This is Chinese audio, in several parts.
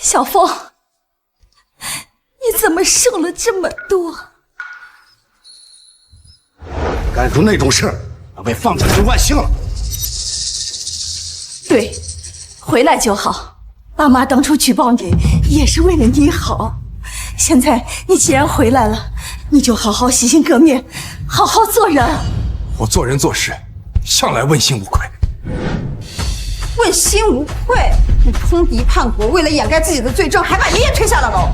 小凤，你怎么瘦了这么多？干出那种事儿，要被放下就万幸了。对，回来就好。爸妈当初举报你也是为了你好。现在你既然回来了，你就好好洗心革面，好好做人。我做人做事向来问心无愧。问心无愧？你通敌叛国，为了掩盖自己的罪证，还把爷爷推下了楼。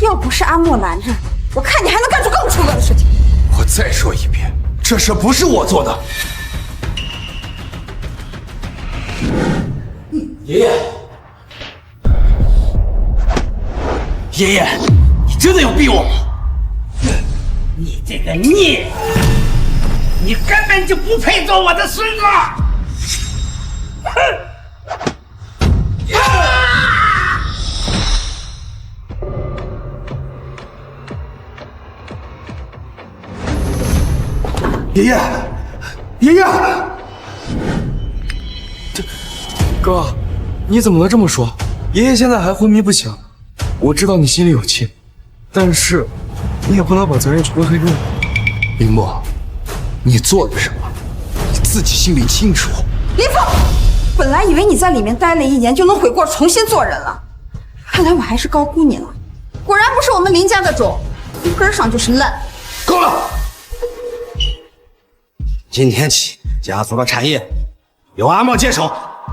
要不是阿莫拦着，我看你还能干出更出格的事情。我再说一遍，这事不是我做的。爷爷，爷爷，你真的要逼我吗？你这个孽，你根本就不配做我的孙子！哼！爷爷，爷爷，哥，你怎么能这么说？爷爷现在还昏迷不醒，我知道你心里有气，但是你也不能把责任全都推给我。林墨，你做了什么，你自己心里清楚。林峰，本来以为你在里面待了1年就能悔过重新做人了，看来我还是高估你了。果然不是我们林家的种，从根上就是烂。够了！今天起，家族的产业由阿茂接手。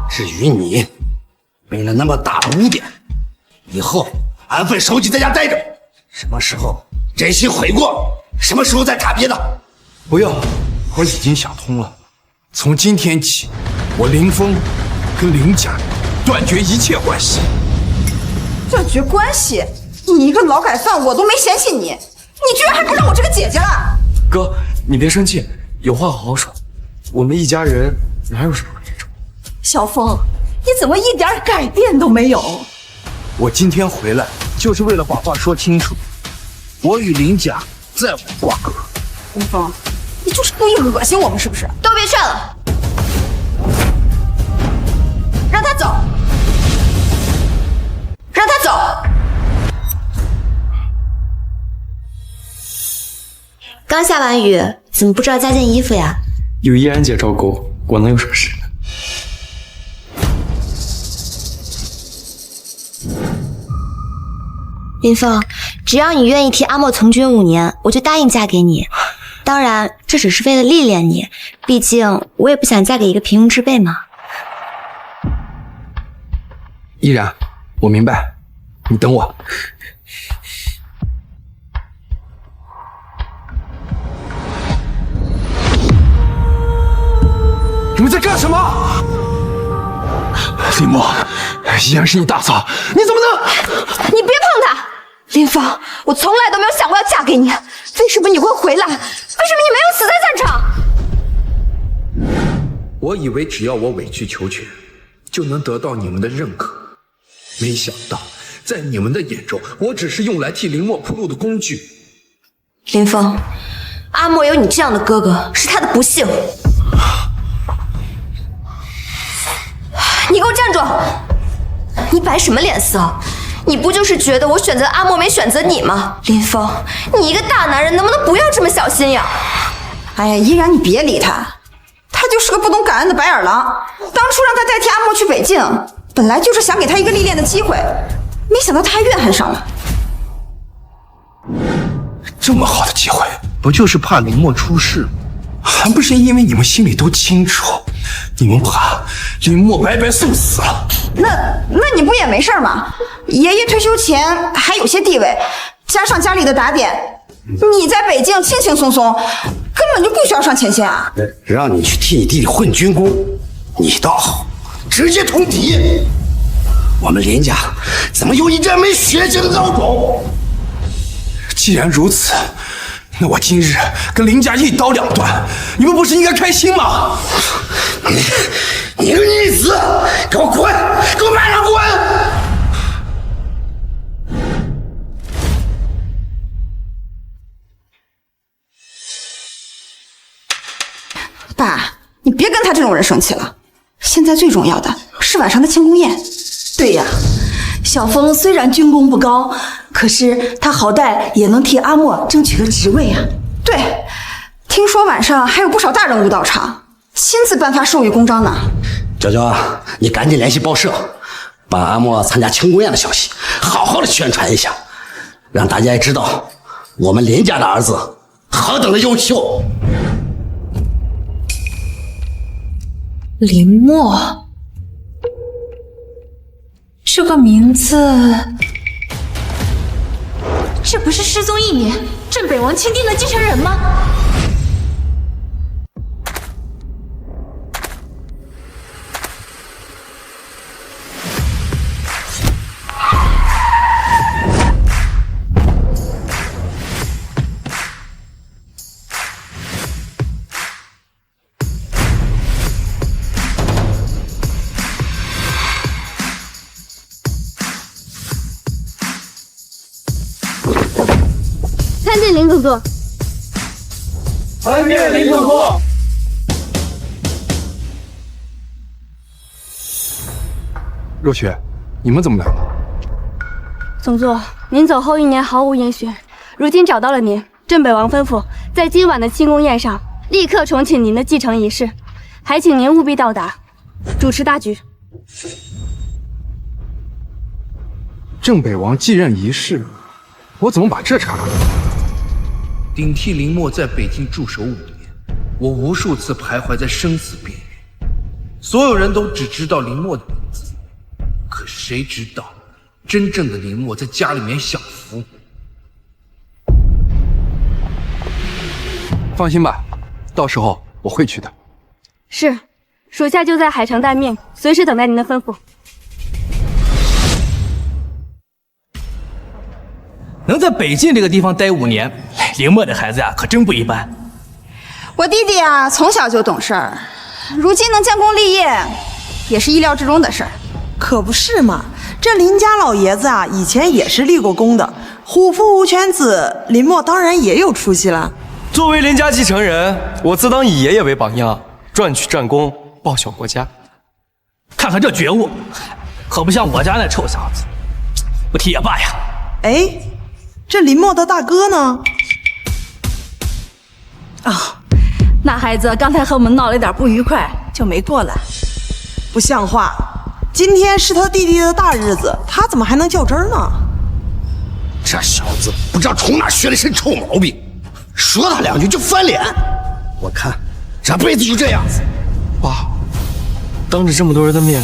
至于你，背了那么大的污点，以后安分守己在家待着。什么时候真心悔过，什么时候再谈别的。不要，我已经想通了。从今天起，我林峰跟林家断绝一切关系。断绝关系？你一个劳改犯，我都没嫌弃你，你居然还不认我这个姐姐了？哥，你别生气，有话好好说。我们一家人哪有什么可争？小凤，你怎么一点改变都没有？我今天回来就是为了把话说清楚，我与林家再无瓜葛。林峰，你就是故意恶心我们是不是？都别劝了，让他走，让他走。刚下完雨，怎么不知道加件衣服呀？有依然姐照顾，我能有什么事呢？林峰，只要你愿意替阿莫从军5年，我就答应嫁给你。当然，这只是为了历练你，毕竟我也不想嫁给一个平庸之辈嘛。依然，我明白，你等我。你们在干什么？林墨，依然是你大嫂，你怎么能……你别碰他！林峰，我从来都没有想过要嫁给你，为什么你会回来？为什么你没有死在战场？我以为只要我委曲求全，就能得到你们的认可，没想到在你们的眼中，我只是用来替林墨铺路的工具。林峰，阿莫有你这样的哥哥，是他的不幸。你给我站住！你摆什么脸色？你不就是觉得我选择阿莫没选择你吗？林峰，你一个大男人能不能不要这么小心眼？哎呀，依然你别理他，他就是个不懂感恩的白眼狼。当初让他代替阿莫去北境，本来就是想给他一个历练的机会，没想到他还怨恨上了。这么好的机会，不就是怕林墨出事吗？还不是因为你们心里都清楚，你们怕林墨白白送死了。那你不也没事吗？爷爷退休前还有些地位，加上家里的打点，你在北京轻轻松松，根本就不需要上前线啊。让你去替你弟弟混军功，你倒好，直接通敌。我们林家怎么有一阵没血性的老种？既然如此，那我今日跟林家一刀两断，你们不是应该开心吗？你个逆子，给我滚！给我马上滚！爸，你别跟他这种人生气了。现在最重要的是晚上的庆功宴。对呀，小峰虽然军功不高，可是他好歹也能替阿莫争取个职位啊。对，听说晚上还有不少大人物到场，亲自颁发授予公章呢。娇娇啊，你赶紧联系报社，把阿莫参加庆功宴的消息好好的宣传一下，让大家也知道我们林家的儿子何等的优秀。林默，这个名字，这不是失踪1年，镇北王钦定的继承人吗？参见林总座。参见林总座。若雪，你们怎么来了？总座，您走后1年毫无音讯，如今找到了您。镇北王吩咐，在今晚的庆功宴上立刻重启您的继承仪式，还请您务必到达，主持大局。镇北王继任仪式，我怎么把这茬？顶替林默在北京驻守5年，我无数次徘徊在生死边缘，所有人都只知道林默的名字，可谁知道真正的林默在家里面享福。放心吧，到时候我会去的。是，属下就在海城待命，随时等待您的吩咐。能在北晋这个地方待5年，林默这孩子呀，可真不一般。我弟弟啊，从小就懂事儿，如今能建功立业，也是意料之中的事儿。可不是嘛，这林家老爷子啊，以前也是立过功的，虎父无犬子，林默当然也有出息了。作为林家继承人，我自当以爷爷为榜样，赚取战功，报效国家。看看这觉悟，可不像我家那臭小子，不提也罢呀。哎，这林默的大哥呢？那孩子刚才和我们闹了点不愉快，就没过来。不像话！今天是他弟弟的大日子，他怎么还能较真儿呢？这小子不知道从哪学了一身臭毛病，说他2句就翻脸。我看这辈子就这样子。爸，当着这么多人的面，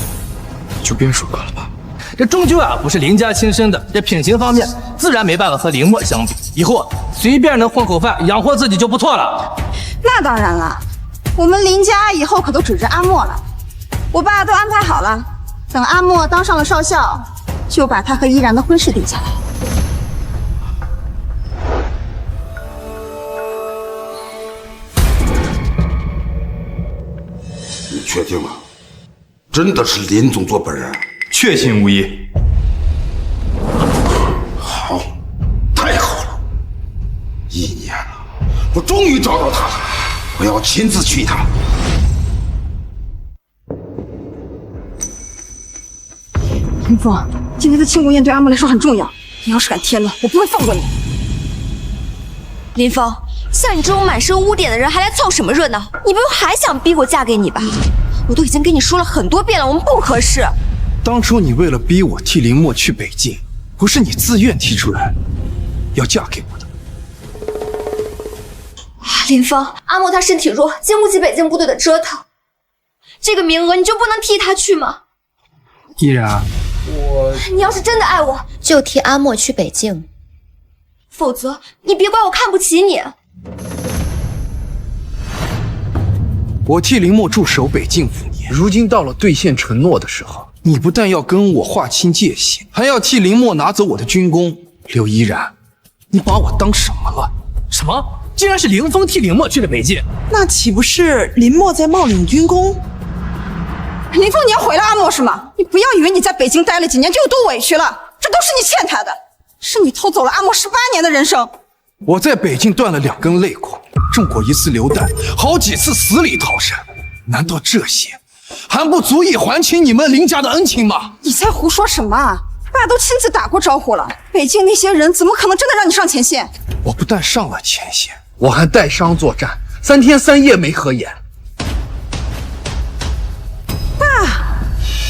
就别说哥了吧。这终究啊不是林家亲生的，这品行方面自然没办法和林默相比。以后随便能混口饭养活自己就不错了。那当然了，我们林家以后可都指着阿莫了。我爸都安排好了，等阿莫当上了少校，就把他和依然的婚事定下来。你确定吗？真的是林总座本人？确信无疑。好，太好了！1年了，我终于找到他了，我要亲自去一趟。林峰，今天的庆功宴对阿莫来说很重要，你要是敢添乱，我不会放过你。林峰，像你这种满身污点的人还来凑什么热闹？你不会还想逼我嫁给你吧？我都已经跟你说了很多遍了，我们不合适。当初你为了逼我替林默去北京，不是你自愿提出来要嫁给我的。林峰，阿莫他身体弱，经不起北京部队的折腾，这个名额你就不能替他去吗？依然，你要是真的爱我，就替阿莫去北京，否则你别怪我看不起你。我替林默驻守北境5年，如今到了兑现承诺的时候，你不但要跟我划清界限，还要替林默拿走我的军功。刘依然，你把我当什么了？什么？竟然是林峰替林默去了北京？那岂不是林默在冒领军功？林峰，你要毁了阿莫是吗？你不要以为你在北京待了几年就有多委屈了，这都是你欠他的，是你偷走了阿莫18年的人生。我在北京断了2根肋骨，中过1次流弹，好几次死里逃生，难道这些还不足以还清你们林家的恩情吗？你在胡说什么啊？而爸都亲自打过招呼了，北京那些人怎么可能真的让你上前线？我不但上了前线，我还带伤作战，3天3夜没合眼。爸，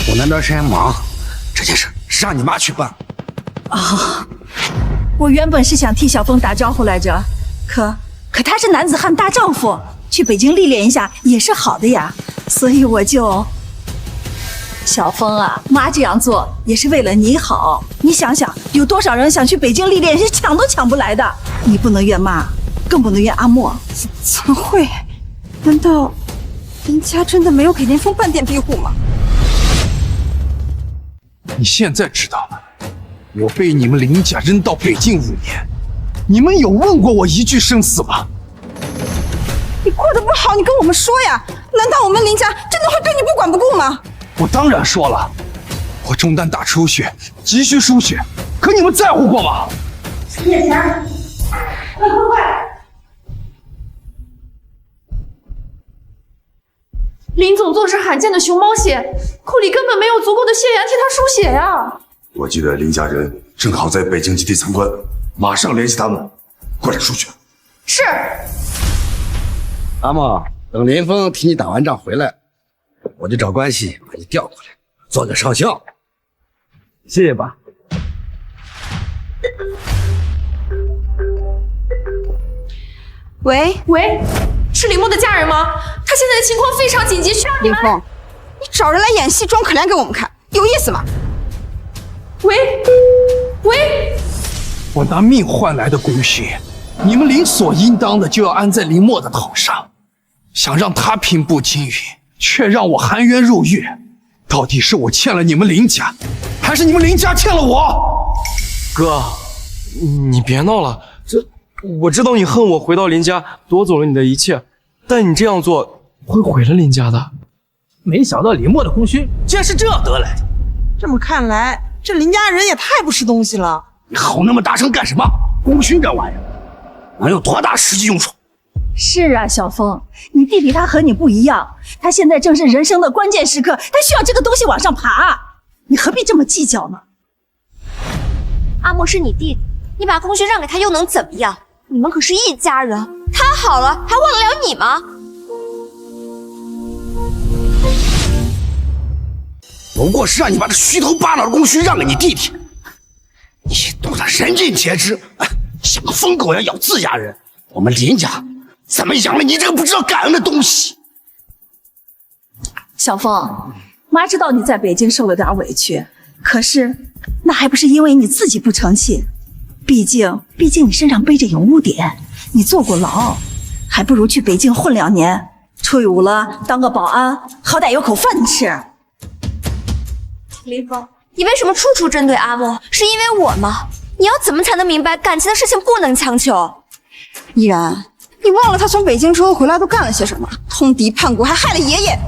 我那段时间忙，这件事是让你妈去办。我原本是想替小峰打招呼来着，可他是男子汉大丈夫，去北京历练一下也是好的呀，所以我就……小峰啊，妈这样做也是为了你好。你想想，有多少人想去北京历练，是抢都抢不来的。你不能怨妈，更不能怨阿莫。怎么会？难道林家真的没有给林峰半点庇护吗？你现在知道了，我被你们林家扔到北境5年，你们有问过我一句生死吗？你过得不好，你跟我们说呀！难道我们林家真的会对你不管不顾吗？我当然说了，我中弹大出血，急需输血，可你们在乎过吗？叶璇，快！林总做是罕见的熊猫血，库里根本没有足够的血源替他输血呀。我记得林家人正好在北京基地参观，马上联系他们，快点输血。是。阿莫，等林峰替你打完仗回来，我就找关系把你调过来，做个少校。谢谢爸。喂，是林默的家人吗？他现在的情况非常紧急，需要你们。林峰，你找人来演戏装可怜给我们看，有意思吗？喂，我拿命换来的功勋，你们理所应当的就要安在林默的头上，想让他平步青云，却让我含冤入狱。到底是我欠了你们林家，还是你们林家欠了我？哥，你别闹了，我知道你恨我回到林家夺走了你的一切，但你这样做会毁了林家的。没想到林默的功勋竟然是这样得来的。这么看来，这林家人也太不是东西了。你吼那么大声干什么？功勋这玩意儿能有多大实际用处？是啊，小峰，你弟弟他和你不一样，他现在正是人生的关键时刻，他需要这个东西往上爬，你何必这么计较呢？阿莫是你弟弟，你把功勋让给他又能怎么样？你们可是一家人，他好了还忘得了你吗？不过是让你把这虚头巴脑的功勋让给你弟弟，你懂得人尽皆知，像个疯狗一样咬自家人。我们林家怎么养了你这个不知道感恩的东西？小峰，妈知道你在北京受了点委屈，可是那还不是因为你自己不成器。毕竟你身上背着有污点，你坐过牢，还不如去北京混2年，退伍了当个保安，好歹有口饭吃。林峰，你为什么处处针对阿莫？是因为我吗？你要怎么才能明白感情的事情不能强求？依然，你忘了他从北京之后回来都干了些什么？通敌叛国，还害了爷爷。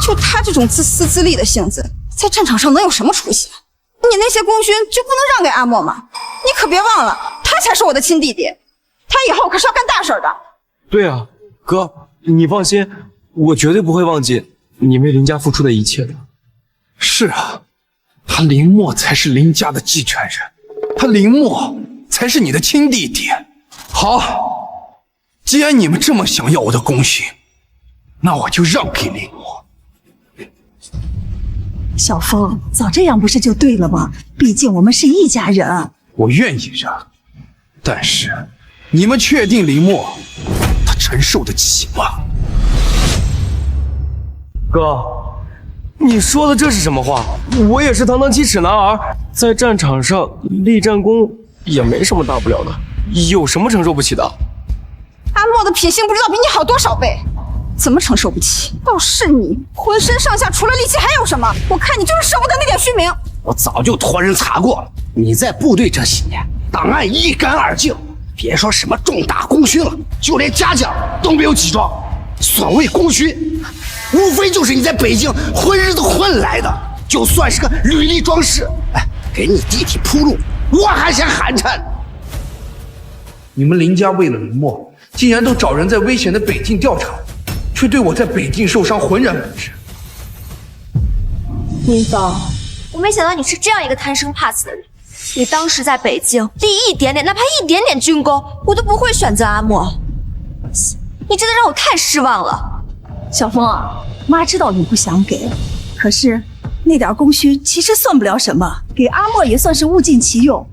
就他这种自私自利的性子，在战场上能有什么出息？你那些功勋就不能让给阿莫吗？你可别忘了，他才是我的亲弟弟，他以后可是要干大事的。对啊，哥，你放心，我绝对不会忘记你为林家付出的一切的。是啊，他林默才是林家的继承人，他林默才是你的亲弟弟。好，既然你们这么想要我的功勋，那我就让给林默。小峰，早这样不是就对了吗？毕竟我们是一家人。我愿意让，但是你们确定林默他承受得起吗？哥，你说的这是什么话？我也是堂堂7尺男儿，在战场上立战功也没什么大不了的，有什么承受不起的？阿莫的品性不知道比你好多少倍，怎么承受不起？倒是你，浑身上下除了力气还有什么？我看你就是舍不得那点虚名。我早就托人查过了，你在部队这些年，档案一干二净，别说什么重大功勋了，就连嘉奖都没有几桩。所谓功勋，无非就是你在北京混日子混来的，就算是个履历装饰，给你弟弟铺路，我还嫌寒碜。你们林家为了林默，竟然都找人在危险的北境调查，却对我在北境受伤浑然不知。林芳，我没想到你是这样一个贪生怕死的人。你当时在北京立一点点，哪怕一点点军功，我都不会选择阿莫。你真的让我太失望了。小风啊，妈知道你不想给，可是那点功勋其实算不了什么，给阿莫也算是物尽其用。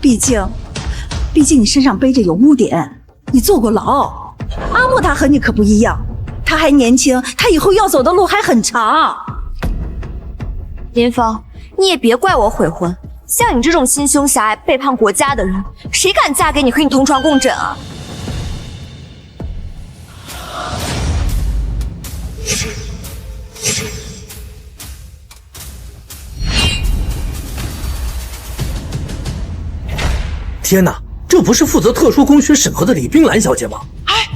毕竟你身上背着有污点，你坐过牢。阿莫他和你可不一样，他还年轻，他以后要走的路还很长。林峰，你也别怪我悔婚。像你这种心胸狭隘、背叛国家的人，谁敢嫁给你和你同床共枕啊？天哪，这不是负责特殊功勋审核的李冰兰小姐吗？哎，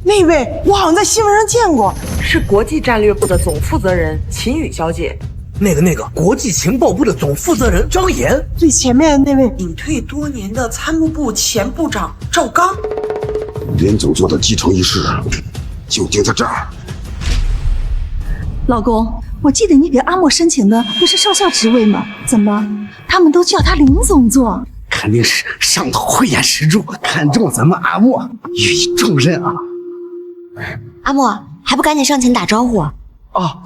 那位我好像在新闻上见过，是国际战略部的总负责人秦宇小姐。那个国际情报部的总负责人张岩，最前面那位隐退多年的参谋部前部长赵刚。林总座的继承仪式就定在这儿。老公，我记得你给阿莫申请的不是少校职位吗？怎么他们都叫他林总座？肯定是上头慧眼识珠，看中咱们阿莫，予以重任啊！阿莫，还不赶紧上前打招呼啊！哦。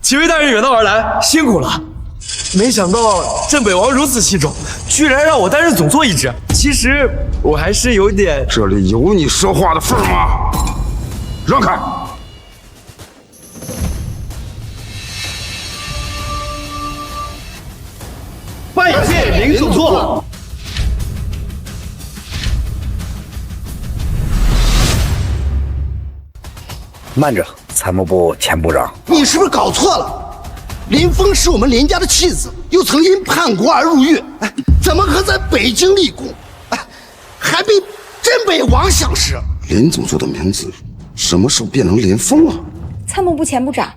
几位大人远道而来，辛苦了。没想到镇北王如此器重，居然让我担任总座一职。其实我还是有点……这里有你说话的份吗？让开！拜见林总座。慢着，参谋部前部长，你是不是搞错了？林峰是我们林家的弃子，又曾因叛国而入狱，怎么可在北京立功？还被镇北王赏识。林总座的名字什么时候变成林峰了？参谋部前部长，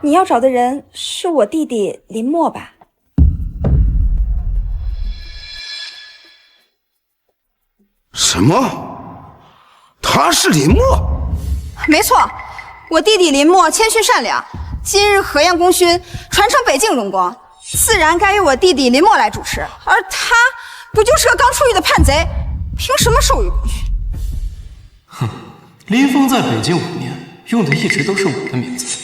你要找的人是我弟弟林默吧？什么？他是林默？没错，我弟弟林默谦逊善良，今日核验功勋传承北境荣光，自然该由我弟弟林默来主持。而他不就是个刚出狱的叛贼，凭什么授予功勋？哼，林峰在北京5年，用的一直都是我的名字，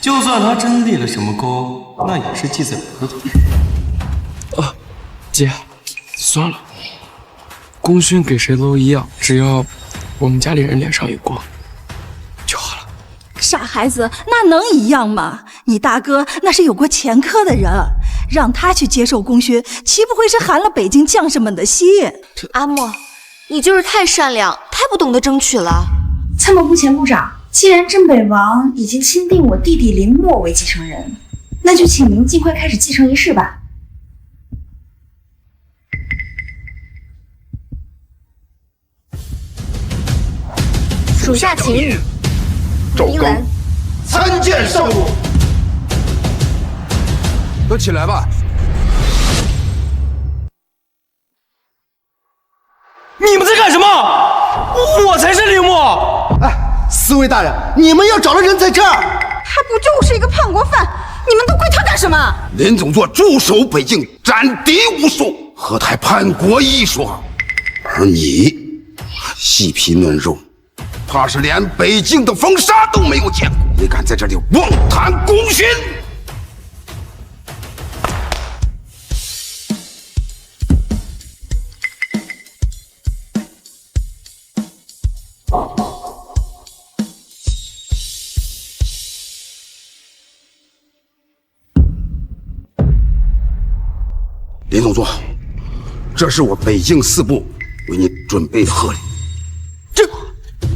就算他真立了什么功，那也是记在我的头上。啊，姐，算了，功勋给谁都一样，只要我们家里人脸上有光就好了。傻孩子，那能一样吗？你大哥那是有过前科的人，让他去接受功勋，岂不会是寒了北京将士们的心？阿莫，你就是太善良，太不懂得争取了。参谋部前部长，既然镇北王已经钦定我弟弟林默为继承人，那就请您尽快开始继承仪式吧。属下秦宇。赵刚，参见上路。都起来吧！你们在干什么？我才是林默！哎，四位大人，你们要找的人在这儿。他不就是一个叛国犯？你们都归他干什么？林总座驻守北京，斩敌无数，何谈叛国一说？而你细皮嫩肉，怕是连北京的风沙都没有见过，也敢在这里妄谈功勋！林总座，这是我北境四部为你准备的贺礼。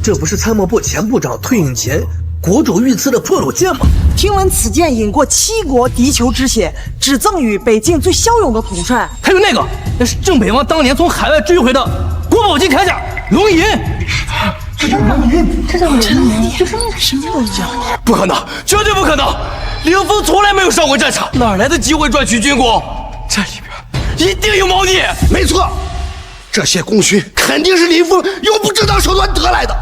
这不是参谋部前部长退隐前国主御赐的破虏剑吗？听闻此剑饮过7国敌酋之血，只赠予北境最骁勇的统帅。还有那是镇北王当年从海外追回的国宝级铠甲龙吟。这叫龙吟，这叫龙吟，就是什么东西啊？不可能，绝对不可能！林峰从来没有上过战场，哪来的机会赚取军功？这里边一定有猫腻。没错，这些功勋肯定是林峰用不正当手段得来的，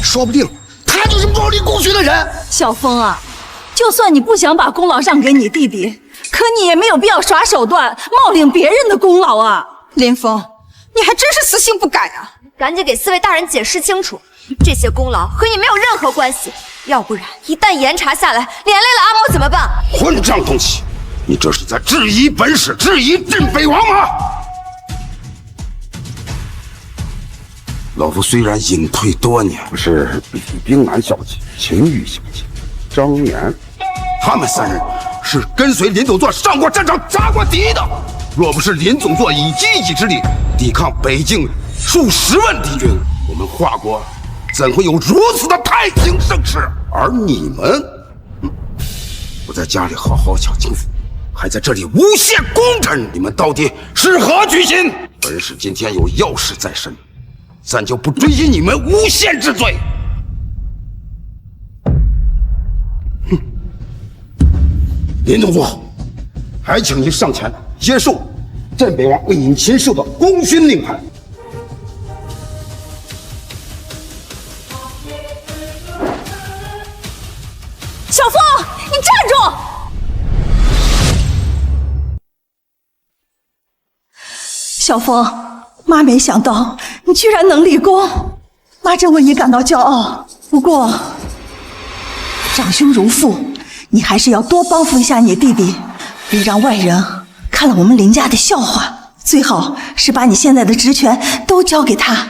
说不定他就是冒领功勋的人。小风啊，就算你不想把功劳让给你弟弟，可你也没有必要耍手段冒领别人的功劳啊！林峰，你还真是死性不改啊！赶紧给4位大人解释清楚，这些功劳和你没有任何关系，要不然一旦严查下来，连累了阿莫怎么办？混账东西！你这是在质疑本使，质疑镇北王吗？老夫虽然隐退多年，可是比冰兰小姐、秦玉小姐、张岩，他们3人是跟随林总座上过战场、扎过敌的。若不是林总座以一己之力抵抗北境数十万敌军，我们华国怎会有如此的太平盛世？而你们，不在家里好好享清福，还在这里诬陷功臣，你们到底是何居心？本使今天有要事在身，暂就不追究你们诬陷之罪。哼，林总座，还请您上前接受镇北王为您亲授的功勋令牌。小风，你站住！小风，妈没想到你居然能立功，妈真为你感到骄傲。不过，长兄如父，你还是要多帮扶一下你弟弟，别让外人看了我们林家的笑话。最好是把你现在的职权都交给他，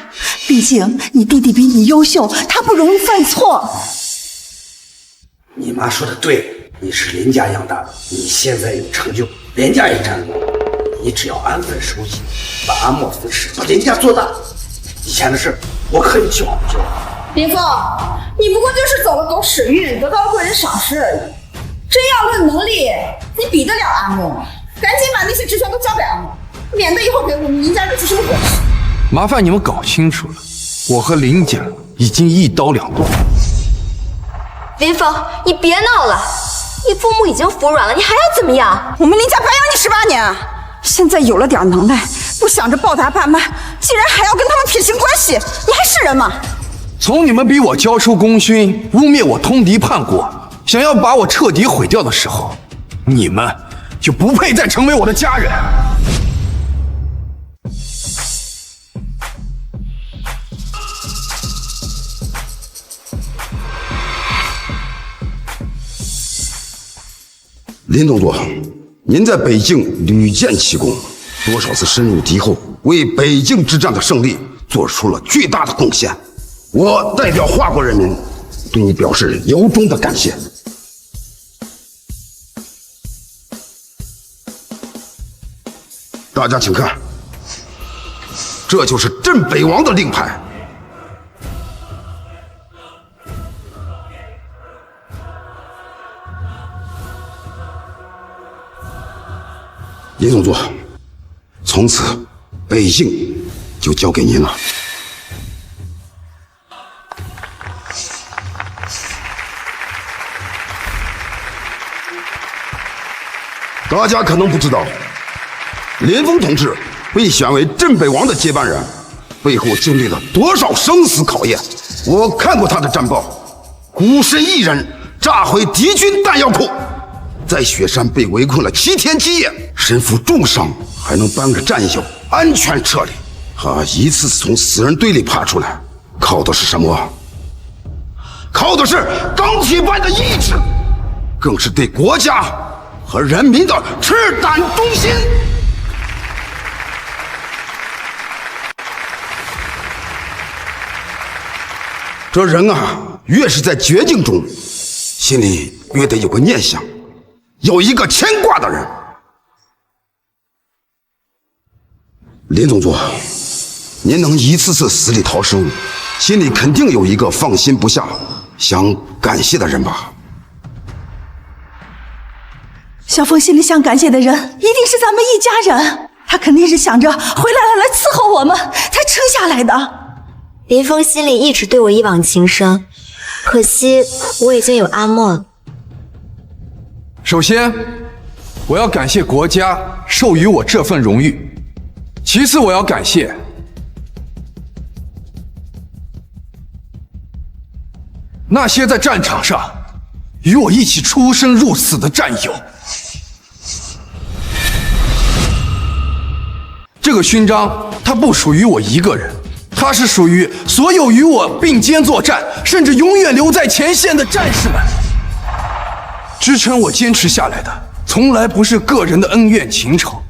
毕竟你弟弟比你优秀，他不容易犯错。你妈说的对，你是林家养大的，你现在有成就，连家也沾光。你只要安分守己，把阿莫扶持，把林家做大，以前的事我可以去挽救。林峰，你不过就是走了狗屎运，得到了贵人赏识而已。真要论能力，你比得了阿莫吗？赶紧把那些职权都交给阿莫，免得以后给我们林家惹出什么祸事。麻烦你们搞清楚了，我和林家已经一刀两断。林峰，你别闹了，你父母已经服软了，你还要怎么样？我们林家白养你18年，现在有了点能耐，不想着报答爸妈，竟然还要跟他们撇清关系，你还是人吗？从你们逼我交出功勋，污蔑我通敌叛国，想要把我彻底毁掉的时候，你们就不配再成为我的家人。林总座，您在北境屡建奇功，多少次深入敌后，为北境之战的胜利做出了巨大的贡献。我代表华国人民对你表示由衷的感谢。大家请看，这就是镇北王的令牌。林总座，从此北境就交给您了。大家可能不知道，林峰同志被选为镇北王的接班人，背后经历了多少生死考验。我看过他的战报，孤身一人炸毁敌军弹药库，在雪山被围困了7天7夜，身负重伤，还能帮着战友安全撤离。他一次次从死人堆里爬出来，靠的是什么？靠的是钢铁般的意志，更是对国家和人民的赤胆忠心。这人啊，越是在绝境中，心里越得有个念想，有一个牵挂的人。林总座，您能一次次死里逃生，心里肯定有一个放心不下、想感谢的人吧？小凤心里想感谢的人，一定是咱们一家人。他肯定是想着回来了来伺候我们，才撑下来的。林峰心里一直对我一往情深，可惜我已经有阿莫了。首先，我要感谢国家授予我这份荣誉。其次，我要感谢那些在战场上与我一起出生入死的战友。这个勋章它不属于我一个人，它是属于所有与我并肩作战，甚至永远留在前线的战士们。支撑我坚持下来的，从来不是个人的恩怨情仇，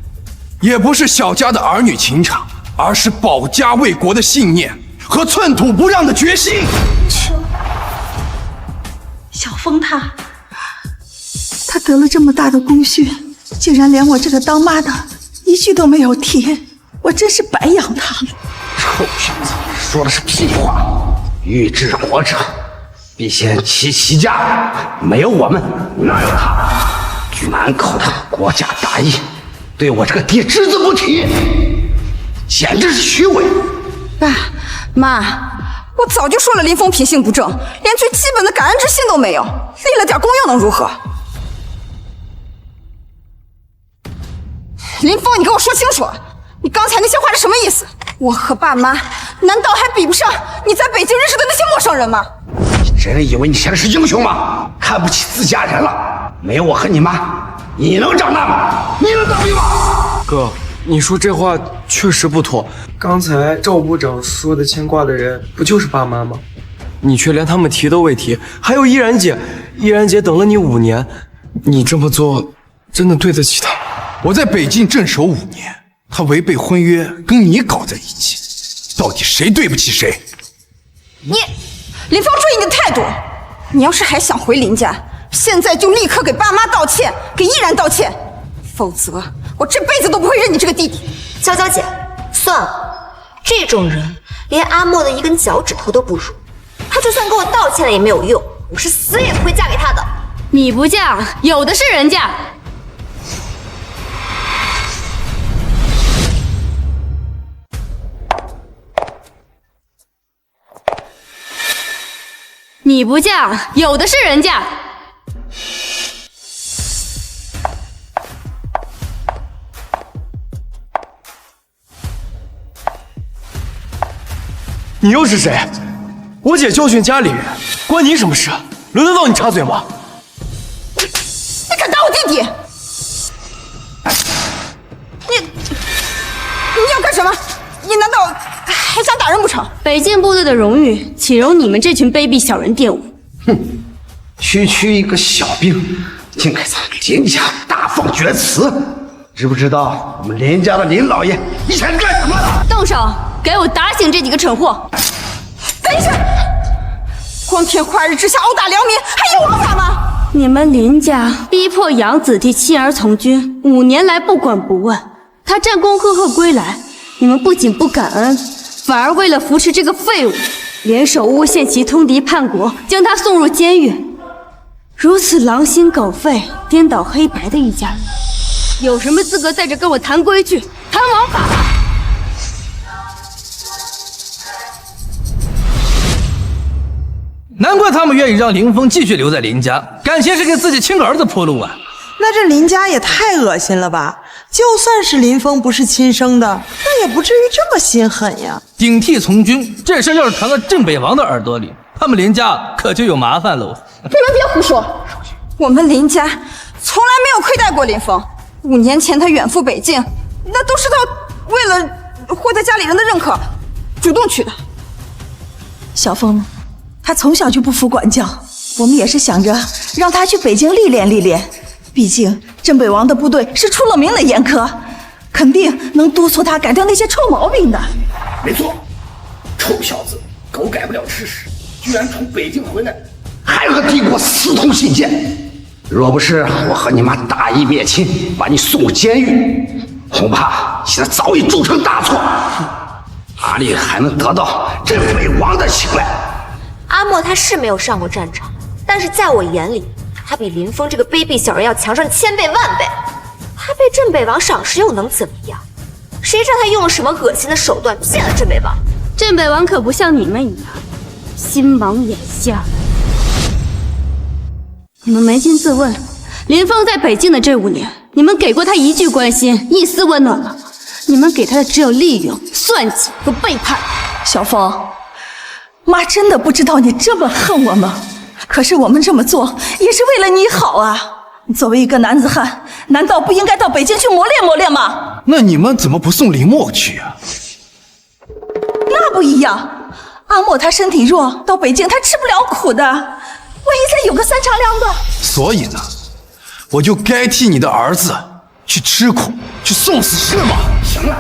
也不是小家的儿女情长，而是保家卫国的信念和寸土不让的决心。小风他得了这么大的功勋，竟然连我这个当妈的一句都没有提，我真是白养他了。臭小子，说的是屁话！欲治国者，必先齐其家。没有我们，哪有他？满口的国家大义，对我这个爹只字不提，简直是虚伪！爸妈，我早就说了，林峰品性不正，连最基本的感恩之心都没有，立了点功又能如何？林峰，你给我说清楚，你刚才那些话是什么意思？我和爸妈难道还比不上你在北京认识的那些陌生人吗？你真以为你现在是英雄吗？看不起自家人了？没有我和你妈，你能长大吗？你能当兵吗？哥，你说这话确实不妥。刚才赵部长说的牵挂的人不就是爸妈吗？你却连他们提都未提。还有依然姐，依然姐等了你5年，你这么做真的对得起她吗？我在北境镇守5年，他违背婚约跟你搞在一起，到底谁对不起谁？林峰，注意你的态度！你要是还想回林家，现在就立刻给爸妈道歉，给依然道歉，否则我这辈子都不会认你这个弟弟。娇娇姐，算了，这种人连阿莫的一根脚趾头都不如，他就算给我道歉了也没有用，我是死也不会嫁给他的。你不嫁，有的是人嫁。你不嫁，有的是人嫁。你又是谁？我姐教训家里人，关你什么事？轮得到你插嘴吗？你敢打我弟弟？你要干什么？你难道还想打人不成？北境部队的荣誉，岂容你们这群卑鄙小人玷污？哼！区一个小兵，竟敢在林家大放厥词，知不知道我们林家的林老爷以前是干什么的？动手，给我打醒这几个蠢货！等一下，光天化日之下殴打良民，还有王法吗？你们林家逼迫养子弟妻儿从军，5年来不管不问，他战功赫赫归来，你们不仅不感恩，反而为了扶持这个废物，联手诬陷其通敌叛国，将他送入监狱。如此狼心狗肺、颠倒黑白的一家人，有什么资格在这跟我谈规矩、谈王法？难怪他们愿意让林峰继续留在林家，感情是给自己亲儿子铺路啊！那这林家也太恶心了吧！就算是林峰不是亲生的，那也不至于这么心狠呀！顶替从军这事要是传到镇北王的耳朵里，他们林家可就有麻烦喽！你们别胡说，我们林家从来没有亏待过林峰。5年前他远赴北境，那都是他为了获得家里人的认可，主动去的。小峰，他从小就不服管教，我们也是想着让他去北京历练历练。毕竟镇北王的部队是出了名的严苛，肯定能督促他改掉那些臭毛病的。没错，臭小子，狗改不了吃屎，居然从北京回来，还和帝国私通信件。若不是我和你妈大义灭亲，把你送入监狱，恐怕现在早已铸成大错，哪里还能得到镇北王的青睐？阿莫他是没有上过战场，但是在我眼里，他比林峰这个卑鄙小人要强上1000倍万倍。他被镇北王赏识又能怎么样？谁知道他用了什么恶心的手段骗了镇北王？镇北王可不像你们一样心盲眼瞎。你们扪心自问，林峰在北境的这5年，你们给过他一句关心、一丝温暖吗？你们给他的只有利用、算计和背叛。小峰，妈真的不知道你这么恨我吗？可是我们这么做也是为了你好啊！你作为一个男子汉，难道不应该到北京去磨练磨练吗？那你们怎么不送林墨去啊？那不一样，阿莫他身体弱，到北京他吃不了苦的，万一再有个三长两短。所以呢，我就该替你的儿子去吃苦，去送死是吗？行了，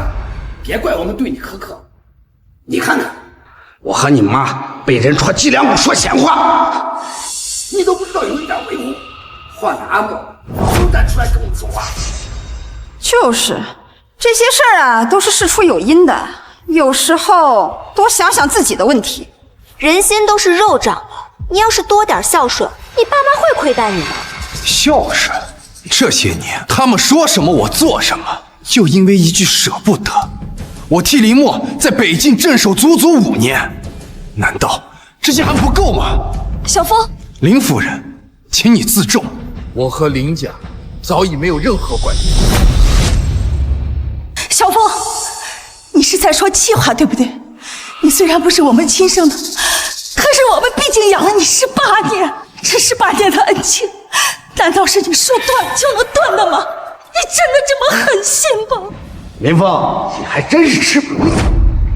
别怪我们对你苛刻。你看看，我和你妈被人戳脊梁骨说闲话，你都不知道有一点维护，换了阿莫都站出来跟我们说话。就是这些事儿啊，都是事出有因的。有时候多想想自己的问题。人心都是肉长的，你要是多点孝顺，你爸妈会亏待你吗？孝顺，这些年他们说什么我做什么，就因为一句舍不得，我替林墨在北境镇守足足5年，难道这些还不够吗？小风，林夫人，请你自重，我和林家早已没有任何关系。小风，你是在说气话对不对？你虽然不是我们亲生的，可是我们毕竟养了你18年，这18年的恩情，难道是你说断就能断的吗？你真的这么狠心吗？林峰，你还真是吃不容易，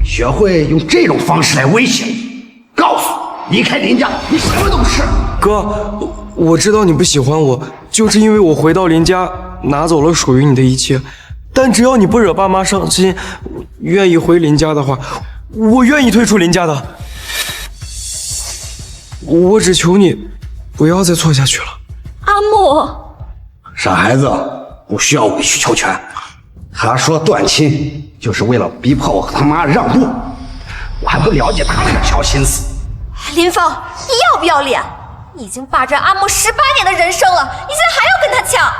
学会用这种方式来威胁你，告诉你，离开林家，你什么都不是。哥，我知道你不喜欢我，就是因为我回到林家，拿走了属于你的一切。但只要你不惹爸妈伤心，愿意回林家的话，我愿意退出林家的。我只求你不要再错下去了。阿莫，傻孩子不需要委曲求全。他说断亲就是为了逼迫我和他妈让步，我还不了解他们的小心思。林峰，你要不要脸？你已经霸占阿莫18年的人生了，你现在还要跟他抢？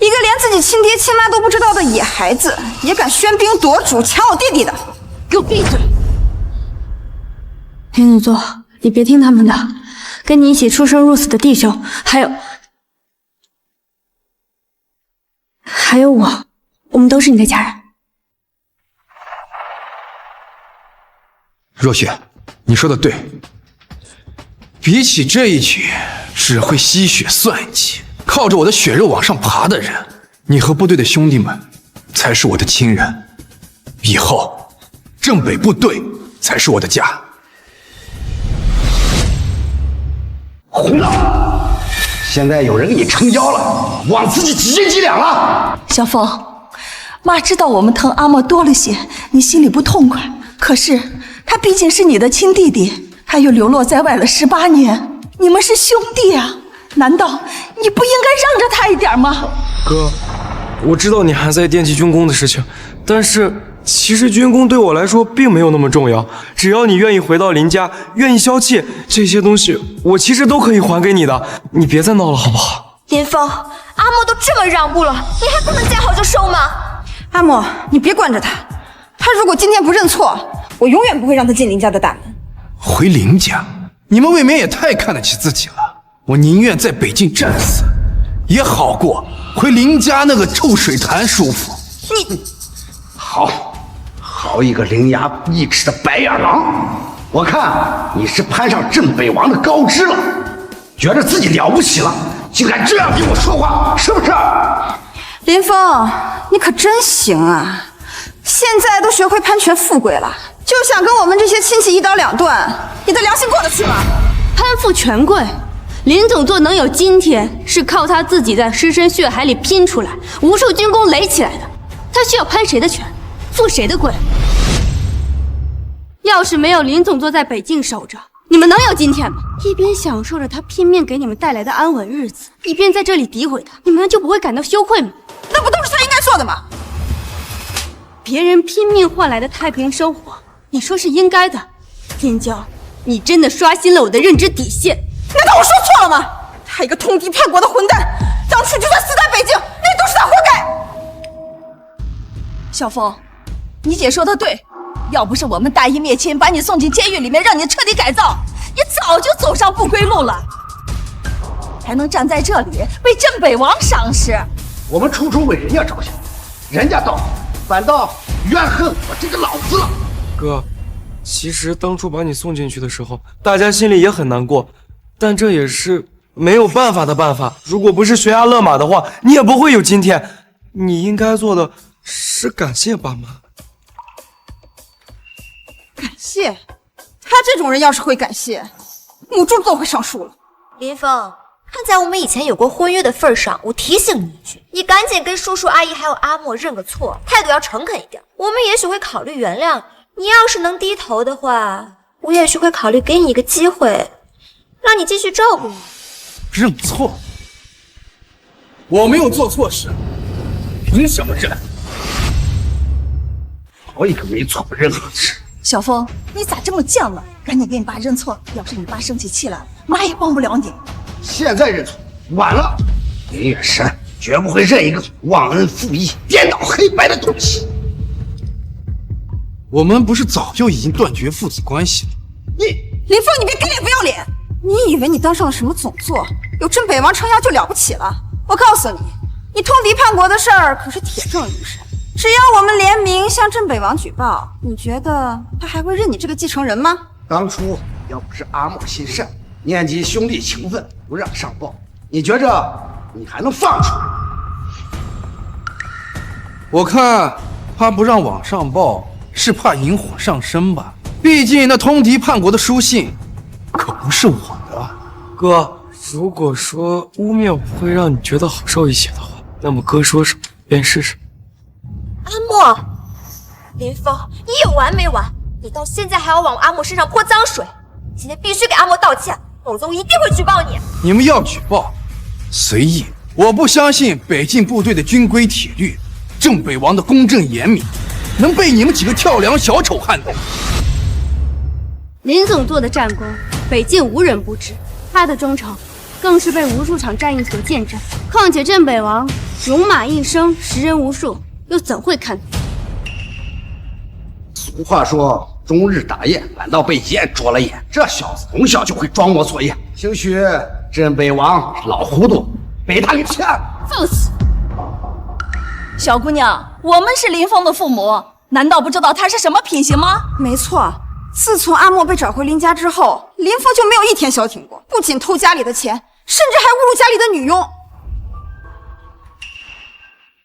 一个连自己亲爹亲妈都不知道的野孩子，也敢喧宾夺主抢我弟弟的，给我闭嘴！林子座，你别听他们的，跟你一起出生入死的弟兄，还有我，我们都是你的家人。若雪，你说的对，比起这一群只会吸血算计，靠着我的血肉往上爬的人，你和部队的兄弟们才是我的亲人。以后，正北部队才是我的家。胡闹！现在有人给你撑腰了，忘自己几斤几两了。小凤，妈知道我们疼阿莫多了些，你心里不痛快。可是他毕竟是你的亲弟弟，他又流落在外了18年，你们是兄弟啊，难道你不应该让着他一点吗？哥，我知道你还在惦记军功的事情，但是其实军功对我来说并没有那么重要。只要你愿意回到林家，愿意消气，这些东西我其实都可以还给你的。你别再闹了，好不好？林峰，阿莫都这么让步了，你还不能见好就收吗？阿莫，你别惯着他，他如果今天不认错，我永远不会让他进林家的大门。回林家？你们未免也太看得起自己了。我宁愿在北境战死，也好过回林家那个臭水潭舒服。你好一个伶牙俐齿的白眼狼！我看你是攀上镇北王的高枝了，觉得自己了不起了，竟敢这样跟我说话，是不是？林峰，你可真行啊！现在都学会攀权富贵了，就想跟我们这些亲戚一刀两断，你的良心过得去吗？攀附权贵，林总座能有今天，是靠他自己在尸身血海里拼出来，无数军功垒起来的。他需要攀谁的权，富谁的贵？要是没有林总座在北境守着，你们能有今天吗？一边享受着他拼命给你们带来的安稳日子，一边在这里诋毁他，你们就不会感到羞愧吗？那不都是他应该做的吗？别人拼命换来的太平生活，你说是应该的。天骄，你真的刷新了我的认知底线。难道我说错了吗？他一个通敌叛国的混蛋，当初就算死在北京，那都是他活该。小凤，你姐说的对，要不是我们大义灭亲，把你送进监狱里面，让你彻底改造，你早就走上不归路了，还能站在这里被镇北王赏识。我们处处为人家着想，人家倒好，反倒怨恨我这个老子了。哥，其实当初把你送进去的时候，大家心里也很难过，但这也是没有办法的办法。如果不是悬崖勒马的话，你也不会有今天。你应该做的是感谢爸妈。感谢？他这种人要是会感谢，母猪都会上树了。林峰，看在我们以前有过婚约的份上，我提醒你一句，你赶紧跟叔叔阿姨还有阿莫认个错，态度要诚恳一点。我们也许会考虑原谅你，要是能低头的话，我也许会考虑给你一个机会，让你继续照顾我。认错？我没有做错事，凭什么认？好一个没做过任何事！小峰，你咋这么犟呢？赶紧给你爸认错，要是你爸生起气来，妈也帮不了你。现在认错晚了，林月山绝不会认一个忘恩负义、颠倒黑白的东西。我们不是早就已经断绝父子关系了？林峰，你别给脸不要脸！你以为你当上了什么总座，有镇北王撑腰就了不起了？我告诉你，你通敌叛国的事儿可是铁证如山。只要我们联名向镇北王举报，你觉得他还会认你这个继承人吗？当初要不是阿莫心善，念及兄弟情分，不让上报，你觉着你还能放出来？我看他不让往上报，是怕引火上身吧？毕竟那通敌叛国的书信可不是我的。哥，如果说污蔑我会让你觉得好受一些的话，那么哥说什么便是什么。阿莫，林峰，你有完没完？你到现在还要往阿莫身上泼脏水，你今天必须给阿莫道歉，否则我一定会举报你。你们要举报，随意。我不相信北境部队的军规铁律，镇北王的公正严明，能被你们几个跳梁小丑撼动。林总做的战功，北境无人不知，他的忠诚更是被无数场战役所见证。况且镇北王戎马一生，识人无数，又怎会看错？俗话说，终日打雁，反倒被雁啄了眼。这小子从小就会装模作样，兴许镇北王老糊涂，被他给骗了。放肆！小姑娘，我们是林峰的父母，难道不知道他是什么品行吗？没错，自从阿莫被找回林家之后，林峰就没有一天消停过，不仅偷家里的钱，甚至还侮辱家里的女佣。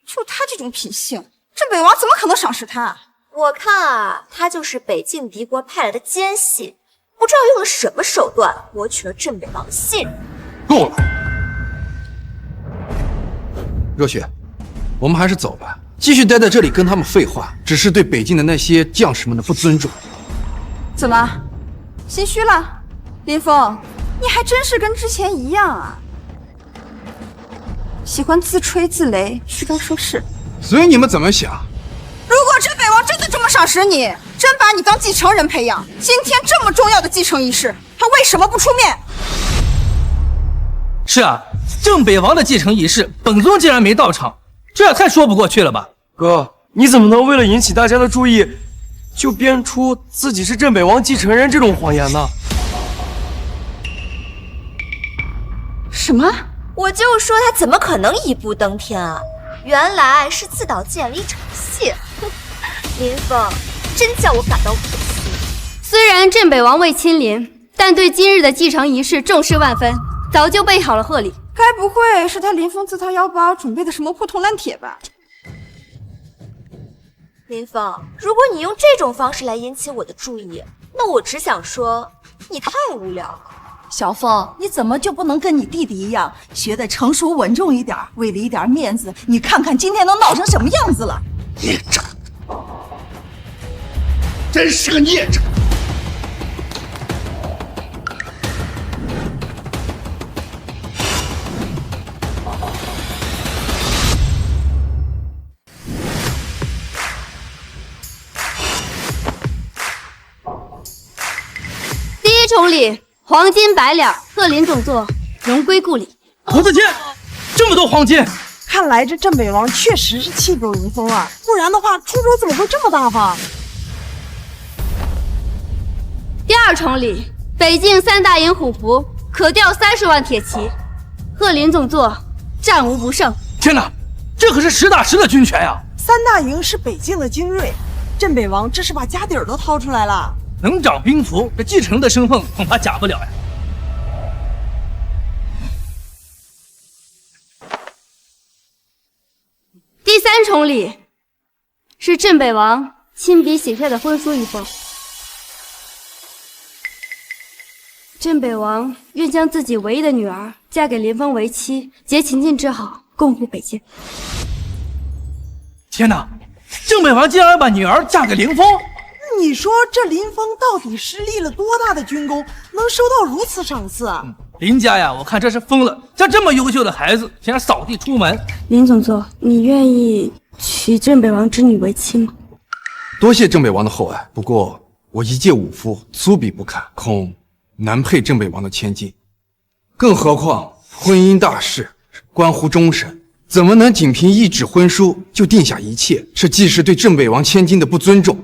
就他这种品性，镇北王怎么可能赏识他？我看啊，他就是北境敌国派来的奸细，不知道用了什么手段博取了镇北王的信任。够了，热血，我们还是走吧。继续待在这里跟他们废话，只是对北境的那些将士们的不尊重。怎么，心虚了？林峰，你还真是跟之前一样啊，喜欢自吹自擂，虚张声势。随你们怎么想。如果镇北王真的这么赏识你，真把你当继承人培养，今天这么重要的继承仪式，他为什么不出面？是啊，镇北王的继承仪式，本尊竟然没到场，这也太说不过去了吧？哥，你怎么能为了引起大家的注意，就编出自己是镇北王继承人这种谎言呢？什么？我就说他怎么可能一步登天啊！原来是自导自演了一场戏。林峰，真叫我感到可惜。虽然镇北王未亲临，但对今日的继承仪式重视万分，早就备好了贺礼。该不会是他林峰自掏腰包准备的什么破铜烂铁吧？林峰，如果你用这种方式来引起我的注意，那我只想说，你太无聊了。小峰，你怎么就不能跟你弟弟一样，学得成熟稳重一点？为了一点面子，你看看今天都闹成什么样子了！孽障，真是个孽障！第一重礼，黄金100两，贺林总座荣归故里。胡子谦，这么多黄金！看来这镇北王确实是气走云峰啊，不然的话，出手怎么会这么大方？第二重礼，北境3大营虎符，可调30万铁骑。贺林总座战无不胜。天哪，这可是实打实的军权呀！3大营是北境的精锐，镇北王这是把家底儿都掏出来了。能掌兵符，这继承人的身份恐怕假不了呀。3重礼是镇北王亲笔写下的婚书一封。镇北王愿将自己唯一的女儿嫁给林峰为妻，结秦晋之好，共护北境。天哪！镇北王竟然把女儿嫁给林峰！你说这林峰到底失立了多大的军功，能收到如此赏赐啊？林家呀，我看这是疯了，将这么优秀的孩子想让扫地出门。林总座，你愿意娶镇北王之女为妻吗？多谢镇北王的厚爱，不过我一介武夫，粗鄙不堪，恐难配镇北王的千金。更何况婚姻大事关乎终身，怎么能仅凭一纸婚书就定下一切？这既是对镇北王千金的不尊重，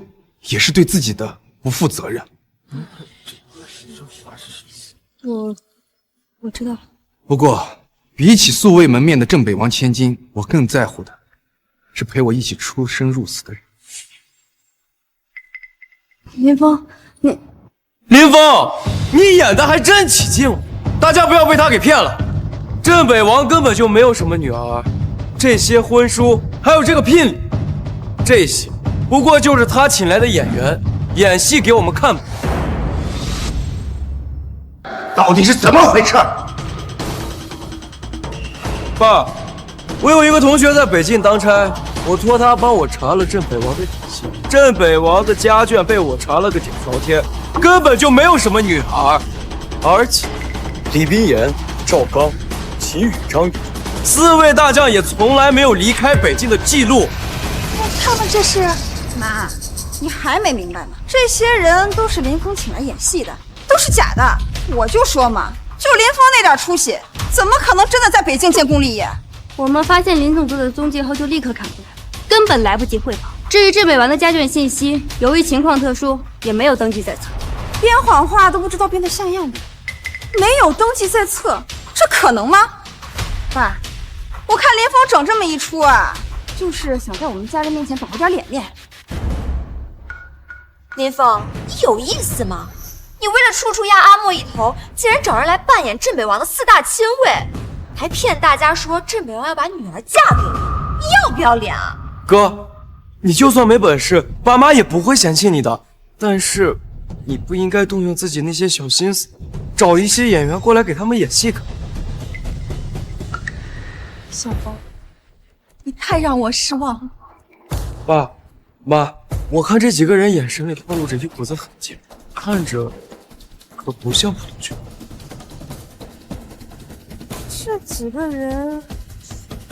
也是对自己的不负责任。我知道了。不过，比起素未谋面的镇北王千金，我更在乎的是陪我一起出生入死的人。林峰，林峰，你演的还真起劲了，大家不要被他给骗了。镇北王根本就没有什么女儿，这些婚书还有这个聘礼，这些不过就是他请来的演员演戏给我们看。到底是怎么回事？爸，我有一个同学在北境当差，我托他帮我查了镇北王的底细，镇北王的家眷被我查了个底朝天，根本就没有什么女孩，而且李冰岩、赵刚、齐宇、张宇4位大将也从来没有离开北境的记录。他们这是……妈，你还没明白吗？这些人都是林峰请来演戏的，都是假的。我就说嘛，就林峰那点出息，怎么可能真的在北京建功立业？我们发现林总座的踪迹后就立刻赶过来，根本来不及汇报。至于镇北王的家眷信息，由于情况特殊，也没有登记在册。编谎话都不知道编得像样的，没有登记在册，这可能吗？爸，我看林峰整这么一出啊，就是想在我们家人面前摆点脸面。林峰，你有意思吗？你为了处压阿莫一头，竟然找人来扮演镇北王的4大亲卫，还骗大家说镇北王要把女儿嫁给你，你要不要脸啊？哥，你就算没本事，爸妈也不会嫌弃你的。但是，你不应该动用自己那些小心思，找一些演员过来给他们演戏看。小峰，你太让我失望了。爸妈，我看这几个人眼神里透露着一股子狠劲，看着可不像普通军。这几个人，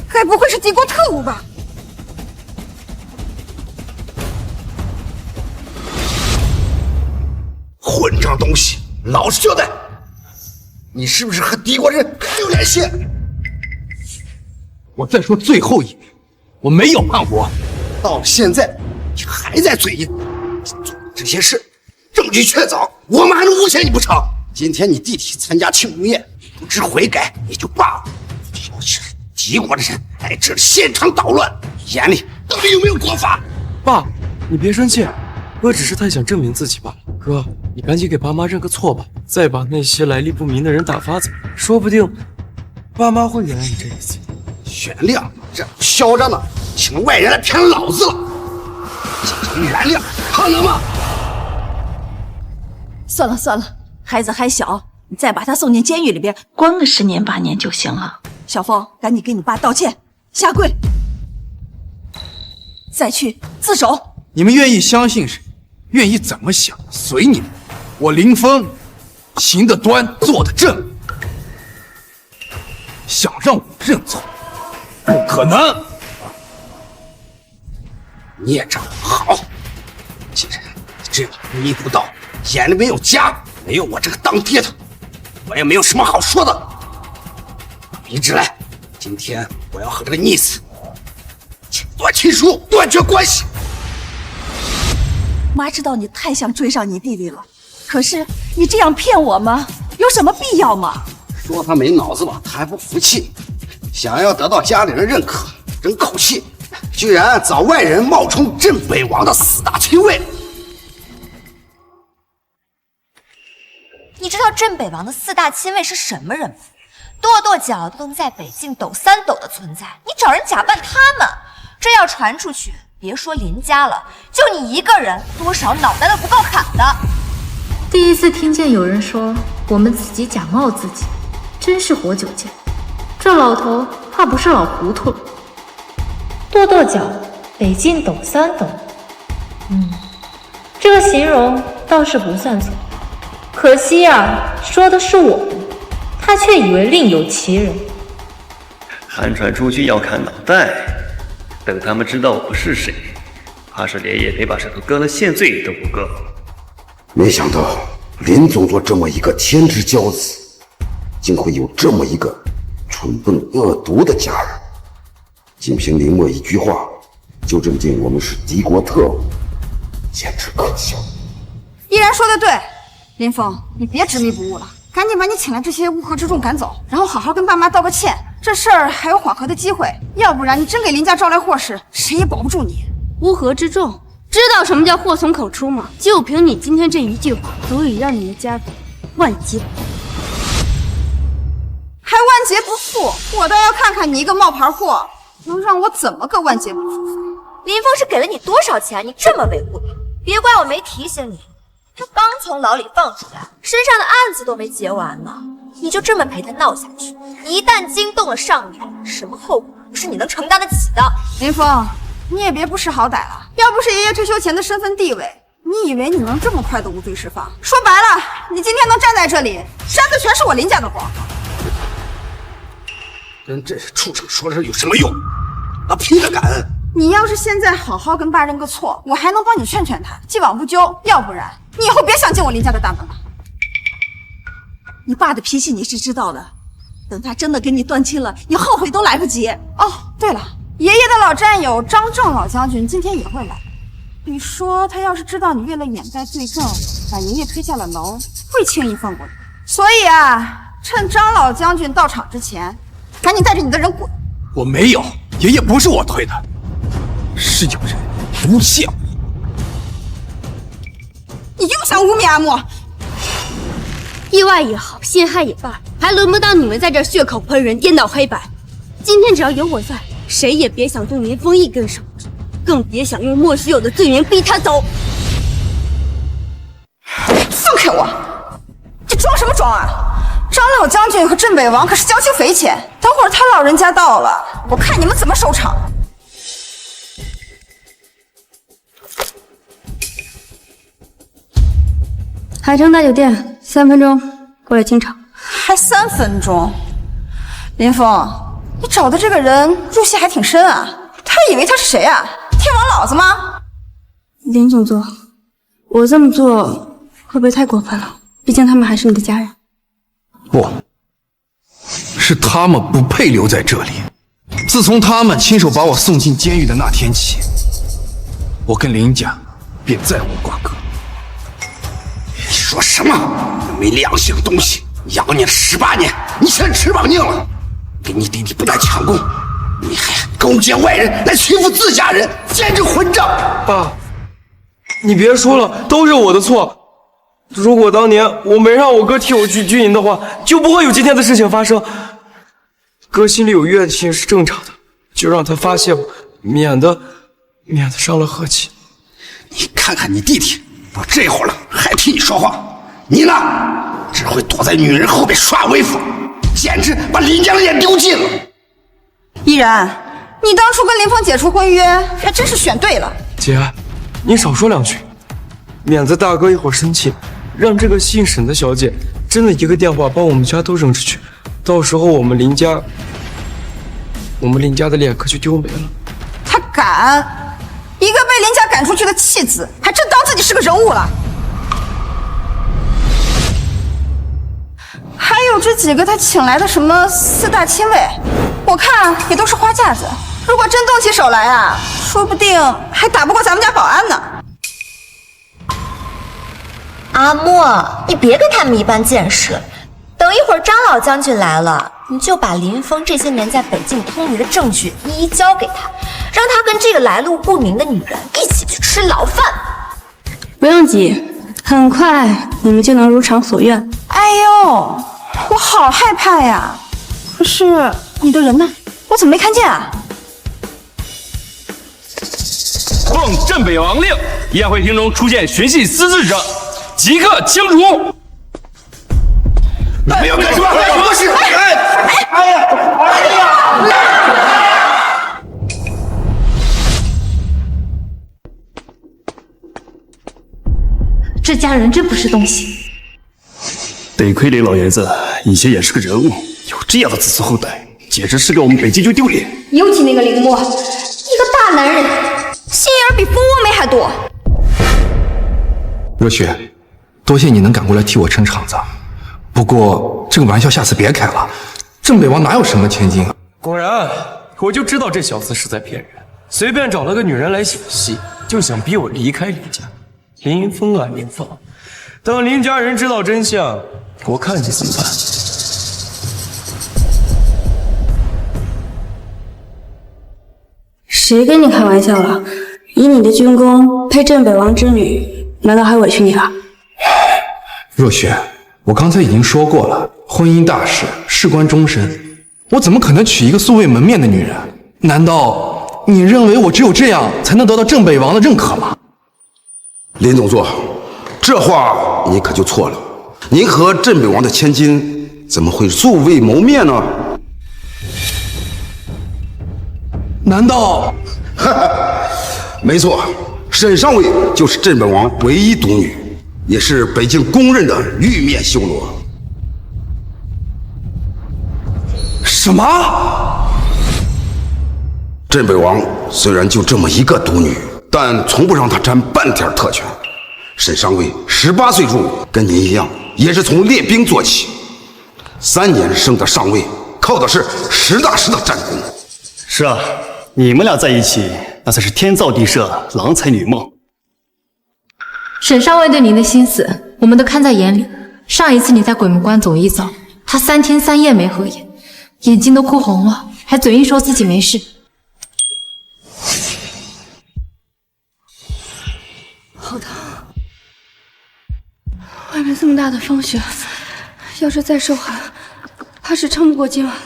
该不会是敌国特务吧？混账东西，老实交代，你是不是和敌国人还有联系？我再说最后一遍，我没有叛国。到了现在，你还在嘴硬，做这些事，证据确凿，我们还能诬陷你不成？今天你弟弟参加庆功宴，不知悔改也就罢了，要是敌国的人来这里现场捣乱，眼里到底有没有国法？爸，你别生气，哥只是太想证明自己罢了。哥，你赶紧给爸妈认个错吧，再把那些来历不明的人打发走，说不定爸妈会原谅你这一次。原谅？这嚣张的，请外人来骗老子了，这原谅可能吗？算了算了，孩子还小，你再把他送进监狱里边关个10年8年就行了。小峰，赶紧给你爸道歉，下跪，再去自首。你们愿意相信谁，愿意怎么想，随你们。我林峰行得端，坐得正，想让我认错，不可能。孽障，好！既然你这样无依不道，眼里没有家，没有我这个当爹的，我也没有什么好说的。笔直来，今天我要和这个逆子切断亲疏，断绝关系。妈知道你太想追上你弟弟了，可是你这样骗我吗？有什么必要吗？说他没脑子吧，他还不服气，想要得到家里人认可，争口气，居然找外人冒充镇北王的4大亲卫。你知道镇北王的4大亲卫是什么人吗？跺跺脚都能在北境抖3斗的存在，你找人假扮他们，这要传出去，别说林家了，就你一个人，多少脑袋都不够砍的。第一次听见有人说我们自己假冒自己，真是活久见。这老头怕不是老糊涂了。跺跺脚，北境抖3抖。这个形容倒是不算错。可惜啊，说的是我们，他却以为另有其人。汉传出去要看脑袋，等他们知道我是谁，怕是连夜得把舌头割了现罪都不够。没想到林总做这么一个天之骄子，竟会有这么一个蠢笨恶毒的家人。仅凭林默一句话，就认定我们是敌国特务，简直可笑。依然说的对，林峰，你别执迷不悟了，赶紧把你请来这些乌合之众赶走，然后好好跟爸妈道个歉。这事儿还有缓和的机会，要不然你真给林家招来祸事，谁也保不住你。乌合之众，知道什么叫祸从口出吗？就凭你今天这一句话，足以让你的家族万劫不复。还万劫不复？我倒要看看你一个冒牌货，能让我怎么个万劫不复法？林峰是给了你多少钱？你这么维护他，别怪我没提醒你。他刚从牢里放出来，身上的案子都没结完呢，你就这么陪他闹下去，一旦惊动了上面，什么后果不是你能承担得起的？林峰，你也别不识好歹了。要不是爷爷退休前的身份地位，你以为你能这么快的无罪释放？说白了，你今天能站在这里，沾的全是我林家的光。跟这畜生说这有什么用？那拼了敢！你要是现在好好跟爸认个错，我还能帮你劝劝他，既往不咎。要不然，你以后别想进我林家的大门了。你爸的脾气你是知道的，等他真的跟你断亲了，你后悔都来不及。哦，对了，爷爷的老战友张正老将军今天也会来。你说他要是知道你为了掩盖罪证，把爷爷推下了楼，会轻易放过你。所以啊，趁张老将军到场之前，赶紧带着你的人滚。我没有，爷爷不是我推的，是有人诬陷我。你又想污蔑阿莫？意外也好，陷害也罢，还轮不到你们在这血口喷人、颠倒黑白。今天只要有我在，谁也别想动林峰一根手指，更别想用莫须有的罪名逼他走。放开我！这装什么装啊？张老将军和镇北王可是交情匪浅，等会儿他老人家到了，我看你们怎么收场。海城大酒店，3分钟过来清场。还3分钟？林峰，你找的这个人入戏还挺深啊。他以为他是谁啊？天王老子吗？林总座，我这么做会不会太过分了？毕竟他们还是你的家人。不，是他们不配留在这里。自从他们亲手把我送进监狱的那天起，我跟林家便再无瓜葛。你说什么？没良心的东西！养你了18年，你现在翅膀硬了。给你弟弟不但抢功，你还勾结外人来欺负自家人，简直混账！爸，你别说了，都是我的错。如果当年我没让我哥替我去军营的话，就不会有今天的事情发生。哥心里有怨气是正常的，就让他发泄吧，免得伤了和气。你看看你弟弟，到这会儿了还替你说话，你呢，只会躲在女人后面耍威风，简直把林家的脸丢尽了。依然，你当初跟林峰解除婚约，还真是选对了。姐，你少说2句，免得大哥一会儿生气，让这个姓沈的小姐真的一个电话把我们家都扔出去，到时候我们林家的脸可就丢没了。他敢！一个被林家赶出去的弃子，还真当自己是个人物了。还有这几个他请来的什么4大亲卫，我看也都是花架子。如果真动起手来啊，说不定还打不过咱们家保安呢。阿莫，你别跟他们一般见识。等一会儿张老将军来了，你就把林峰这些年在北境通敌的证据一一交给他，让他跟这个来路不明的女人一起去吃牢饭。不用急，很快你们就能如偿所愿。哎呦，我好害怕呀！可是你的人呢？我怎么没看见啊？奉镇北王令，宴会厅中出现寻衅滋事者，即刻清除。你们要干什么？不是！哎呀！这家人真不是东西。得亏林老爷子以前也是个人物，有这样的子孙后代，简直是给我们北京就丢脸。尤其那个林墨，一个大男人，心眼儿比蜂窝煤还多。若雪，多谢你能赶过来替我撑场子，不过这个玩笑下次别开了。镇北王哪有什么千金啊？果然，我就知道这小子是在骗人，随便找了个女人来演戏，就想逼我离开林家。林峰啊，林峰，等林家人知道真相，我看你怎么办。谁跟你开玩笑了？以你的军功配镇北王之女，难道还委屈你了？若雪，我刚才已经说过了，婚姻大事事关终身，我怎么可能娶一个素未门面的女人？难道你认为我只有这样才能得到镇北王的认可吗？林总座，这话你可就错了。您和镇北王的千金怎么会素未谋面呢？难道？没错，沈上尉就是镇北王唯一独女，也是北京公认的玉面修罗。什么？镇北王虽然就这么一个独女，但从不让她沾半点特权。沈上尉18岁入伍，跟您一样，也是从列兵做起，3年升的上尉，靠的是实打实的战功。是啊，你们俩在一起，那才是天造地设，郎才女梦。沈上尉对您的心思，我们都看在眼里。上一次你在鬼门关走一遭，他3天3夜没合眼，眼睛都哭红了，还嘴硬说自己没事。好疼！外面这么大的风雪，要是再受寒，怕是撑不过今晚了。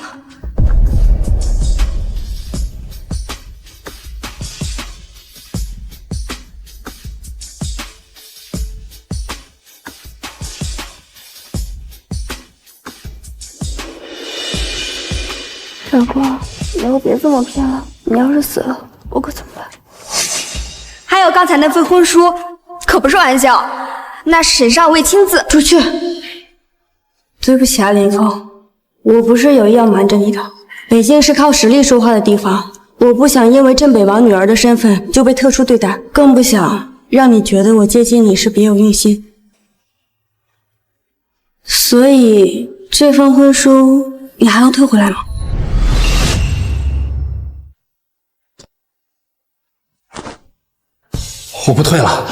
老婆，以后别这么骗了，你要是死了，我可怎么办？还有刚才那份婚书，可不是玩笑，那沈上尉亲自出去。对不起啊，林峰，我不是有意要瞒着你的。北京是靠实力说话的地方，我不想因为镇北王女儿的身份就被特殊对待，更不想让你觉得我接近你是别有用心。所以这份婚书你还要退回来吗？我不退了。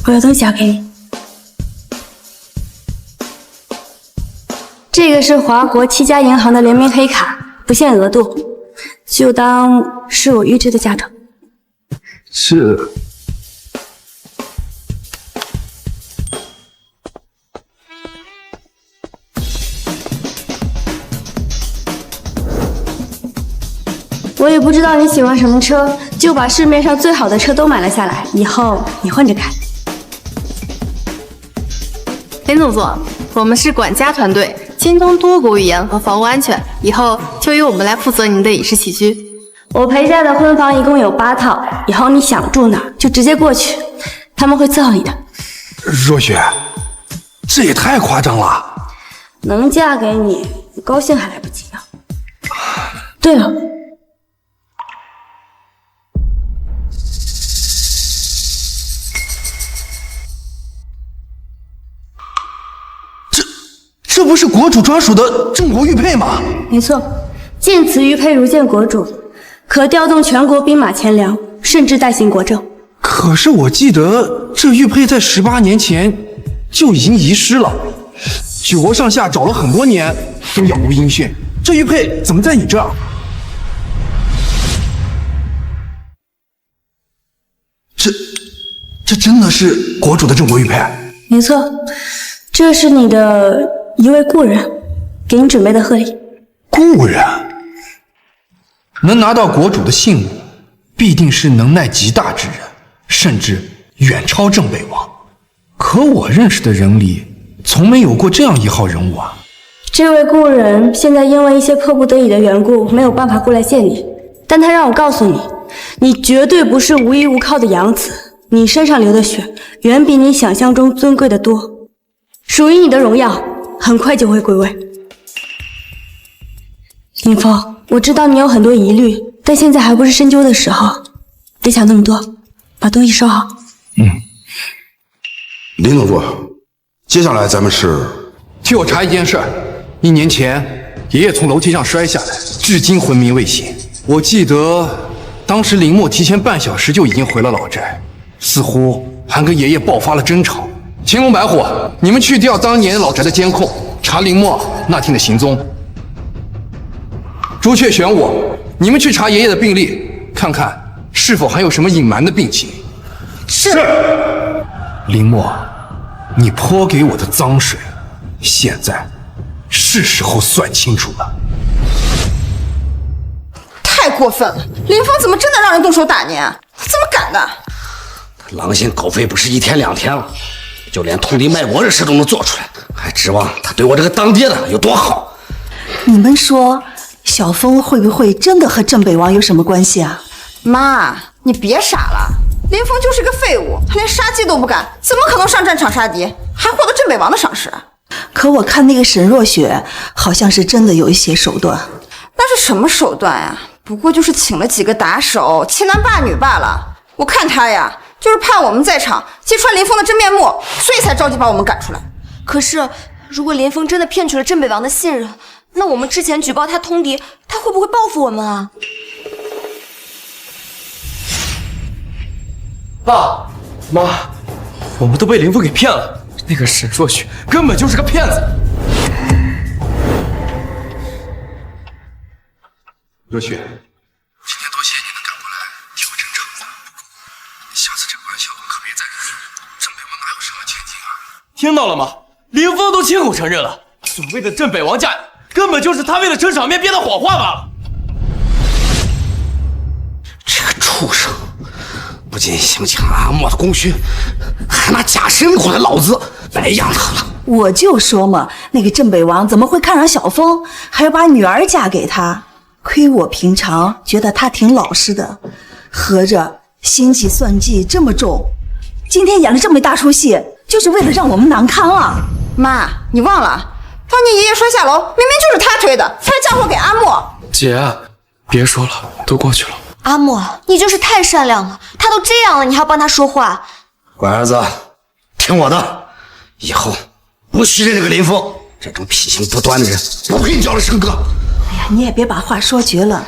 我有东西要给你，这个是华国7家银行的联名黑卡，不限额度，就当是我预支的嫁妆。这我也不知道你喜欢什么车，就把市面上最好的车都买了下来，以后你混着开。林总座，我们是管家团队，精通多国语言和房屋安全，以后就由我们来负责您的饮食起居。我陪嫁的婚房一共有8套，以后你想住哪就直接过去，他们会伺候你的。若雪，这也太夸张了。能嫁给你，我高兴还来不及呢。对了，这不是国主专属的镇国玉佩吗？没错，见此玉佩如见国主，可调动全国兵马钱粮，甚至代行国政。可是我记得这玉佩在18年前就已经遗失了，举国上下找了很多年都杳无音讯，这玉佩怎么在你这儿？这真的是国主的镇国玉佩？没错，这是你的一位故人给你准备的贺礼。故人？能拿到国主的信物，必定是能耐极大之人，甚至远超郑北王。可我认识的人里，从没有过这样一号人物啊！这位故人现在因为一些迫不得已的缘故，没有办法过来见你，但他让我告诉你，你绝对不是无依无靠的养子，你身上流的血远比你想象中尊贵的多，属于你的荣耀很快就会归位。林峰，我知道你有很多疑虑，但现在还不是深究的时候，别想那么多，把东西收好。林总座，接下来咱们是替我查一件事。1年前，爷爷从楼梯上摔下来，至今昏迷未醒。我记得当时林默提前半小时就已经回了老宅，似乎还跟爷爷爆发了争吵。青龙白虎，你们去调当年老宅的监控，查林默那天的行踪。朱雀玄武，你们去查爷爷的病历，看看是否还有什么隐瞒的病情。是。林默，你泼给我的脏水，现在是时候算清楚了。太过分了！林峰怎么真的让人动手打您？怎么敢的？他狼心狗肺不是1天2天了，就连通敌卖国这事都能做出来，还指望他对我这个当爹的有多好？你们说，小峰会不会真的和郑北王有什么关系啊？妈，你别傻了，林峰就是个废物，他连杀鸡都不敢，怎么可能上战场杀敌，还获得郑北王的赏识？可我看那个沈若雪好像是真的有一些手段。那是什么手段呀？不过就是请了几个打手，欺男霸女罢了。我看他呀，就是怕我们在场揭穿林峰的真面目，所以才着急把我们赶出来。可是，如果林峰真的骗取了镇北王的信任，那我们之前举报他通敌，他会不会报复我们啊？爸妈，我们都被林峰给骗了。那个沈若雪根本就是个骗子。若雪，今天多谢你能赶过来替我撑场子，不过下次这个玩笑可别再开了。郑北王哪有什么千金啊？听到了吗？林峰都亲口承认了，所谓的镇北王家根本就是他为了撑场面编的谎话罢了。这个畜生，不仅想抢阿莫的功勋，还拿假身过来老子，白养他了。我就说嘛，那个镇北王怎么会看上小峰，还要把女儿嫁给他？亏我平常觉得他挺老实的，合着心计算计这么重，今天演了这么一大出戏，就是为了让我们难堪啊！妈，你忘了，当年爷爷摔下楼，明明就是他推的，他还嫁祸给阿莫。姐，别说了，都过去了。阿莫，你就是太善良了，他都这样了，你还要帮他说话？乖儿子，听我的，以后不许认这个林峰，这种品行不端的人，不配你叫了声哥。哎呀，你也别把话说绝了。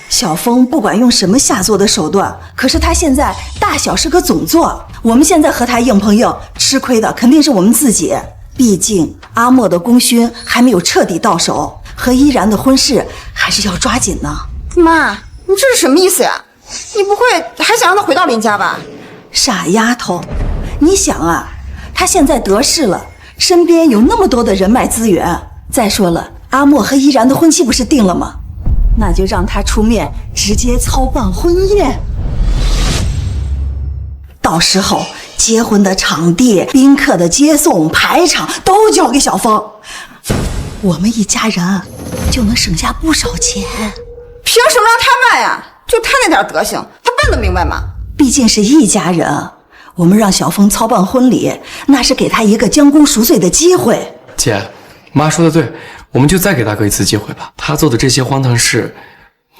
小峰不管用什么下作的手段，可是他现在大小是个总座，我们现在和他硬碰硬，吃亏的肯定是我们自己。毕竟阿莫的功勋还没有彻底到手，和依然的婚事还是要抓紧呢。妈，你这是什么意思呀？你不会还想让他回到林家吧？傻丫头，你想啊，他现在得势了，身边有那么多的人脉资源。再说了，阿莫和依然的婚期不是定了吗？那就让他出面直接操办婚宴，到时候结婚的场地、宾客的接送、排场都交给小峰，我们一家人就能省下不少钱。凭什么让他办呀？就他那点德行，他办得明白吗？毕竟是一家人，我们让小峰操办婚礼，那是给他一个将功赎罪的机会。姐，妈说的对，我们就再给大哥一次机会吧。他做的这些荒唐事，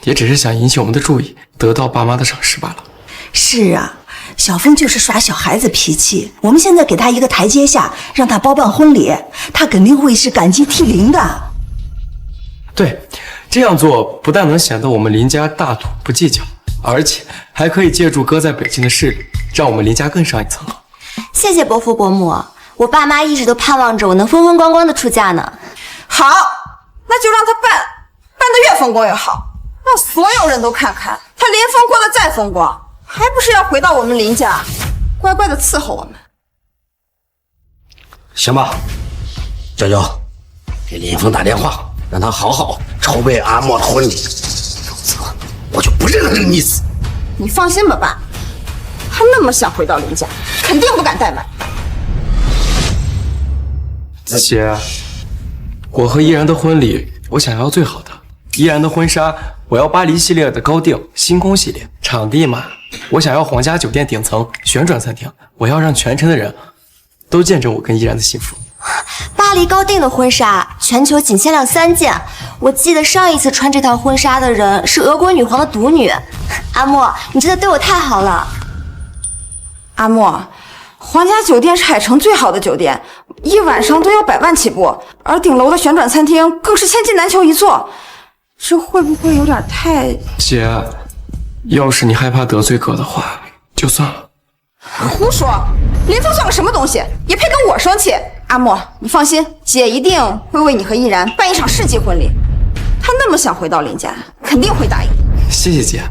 也只是想引起我们的注意，得到爸妈的赏识罢了。是啊，小峰就是耍小孩子脾气，我们现在给他一个台阶下，让他包办婚礼，他肯定会是感激涕零的。对，这样做不但能显得我们林家大度不计较，而且还可以借助哥在北京的势力，让我们林家更上一层楼。谢谢伯父伯母，我爸妈一直都盼望着我能风风光光的出嫁呢。好，那就让他办得越风光越好，让所有人都看看他林峰过得再风光，还不是要回到我们林家，乖乖的伺候我们。行吧，娇娇，给林峰打电话，让他好好筹备阿莫的婚礼，否则不认得这个逆子。你放心吧，爸，他那么想回到林家，肯定不敢怠慢。姐，我和依然的婚礼，我想要最好的。依然的婚纱，我要巴黎系列的高定，星空系列。场地嘛，我想要皇家酒店顶层旋转餐厅，我要让全城的人都见证我跟依然的幸福。巴黎高定的婚纱，全球仅限量3件。我记得上一次穿这套婚纱的人是俄国女皇的独女。阿莫，你真的对我太好了。阿莫，皇家酒店是海城最好的酒店，一晚上都要100万起步，而顶楼的旋转餐厅更是千金难求一座。这会不会有点太……姐，要是你害怕得罪哥的话，就算了。胡说！林峰算个什么东西，也配跟我生气？阿莫，你放心，姐一定会为你和依然办一场世纪婚礼。他那么想回到林家，肯定会答应。谢谢姐。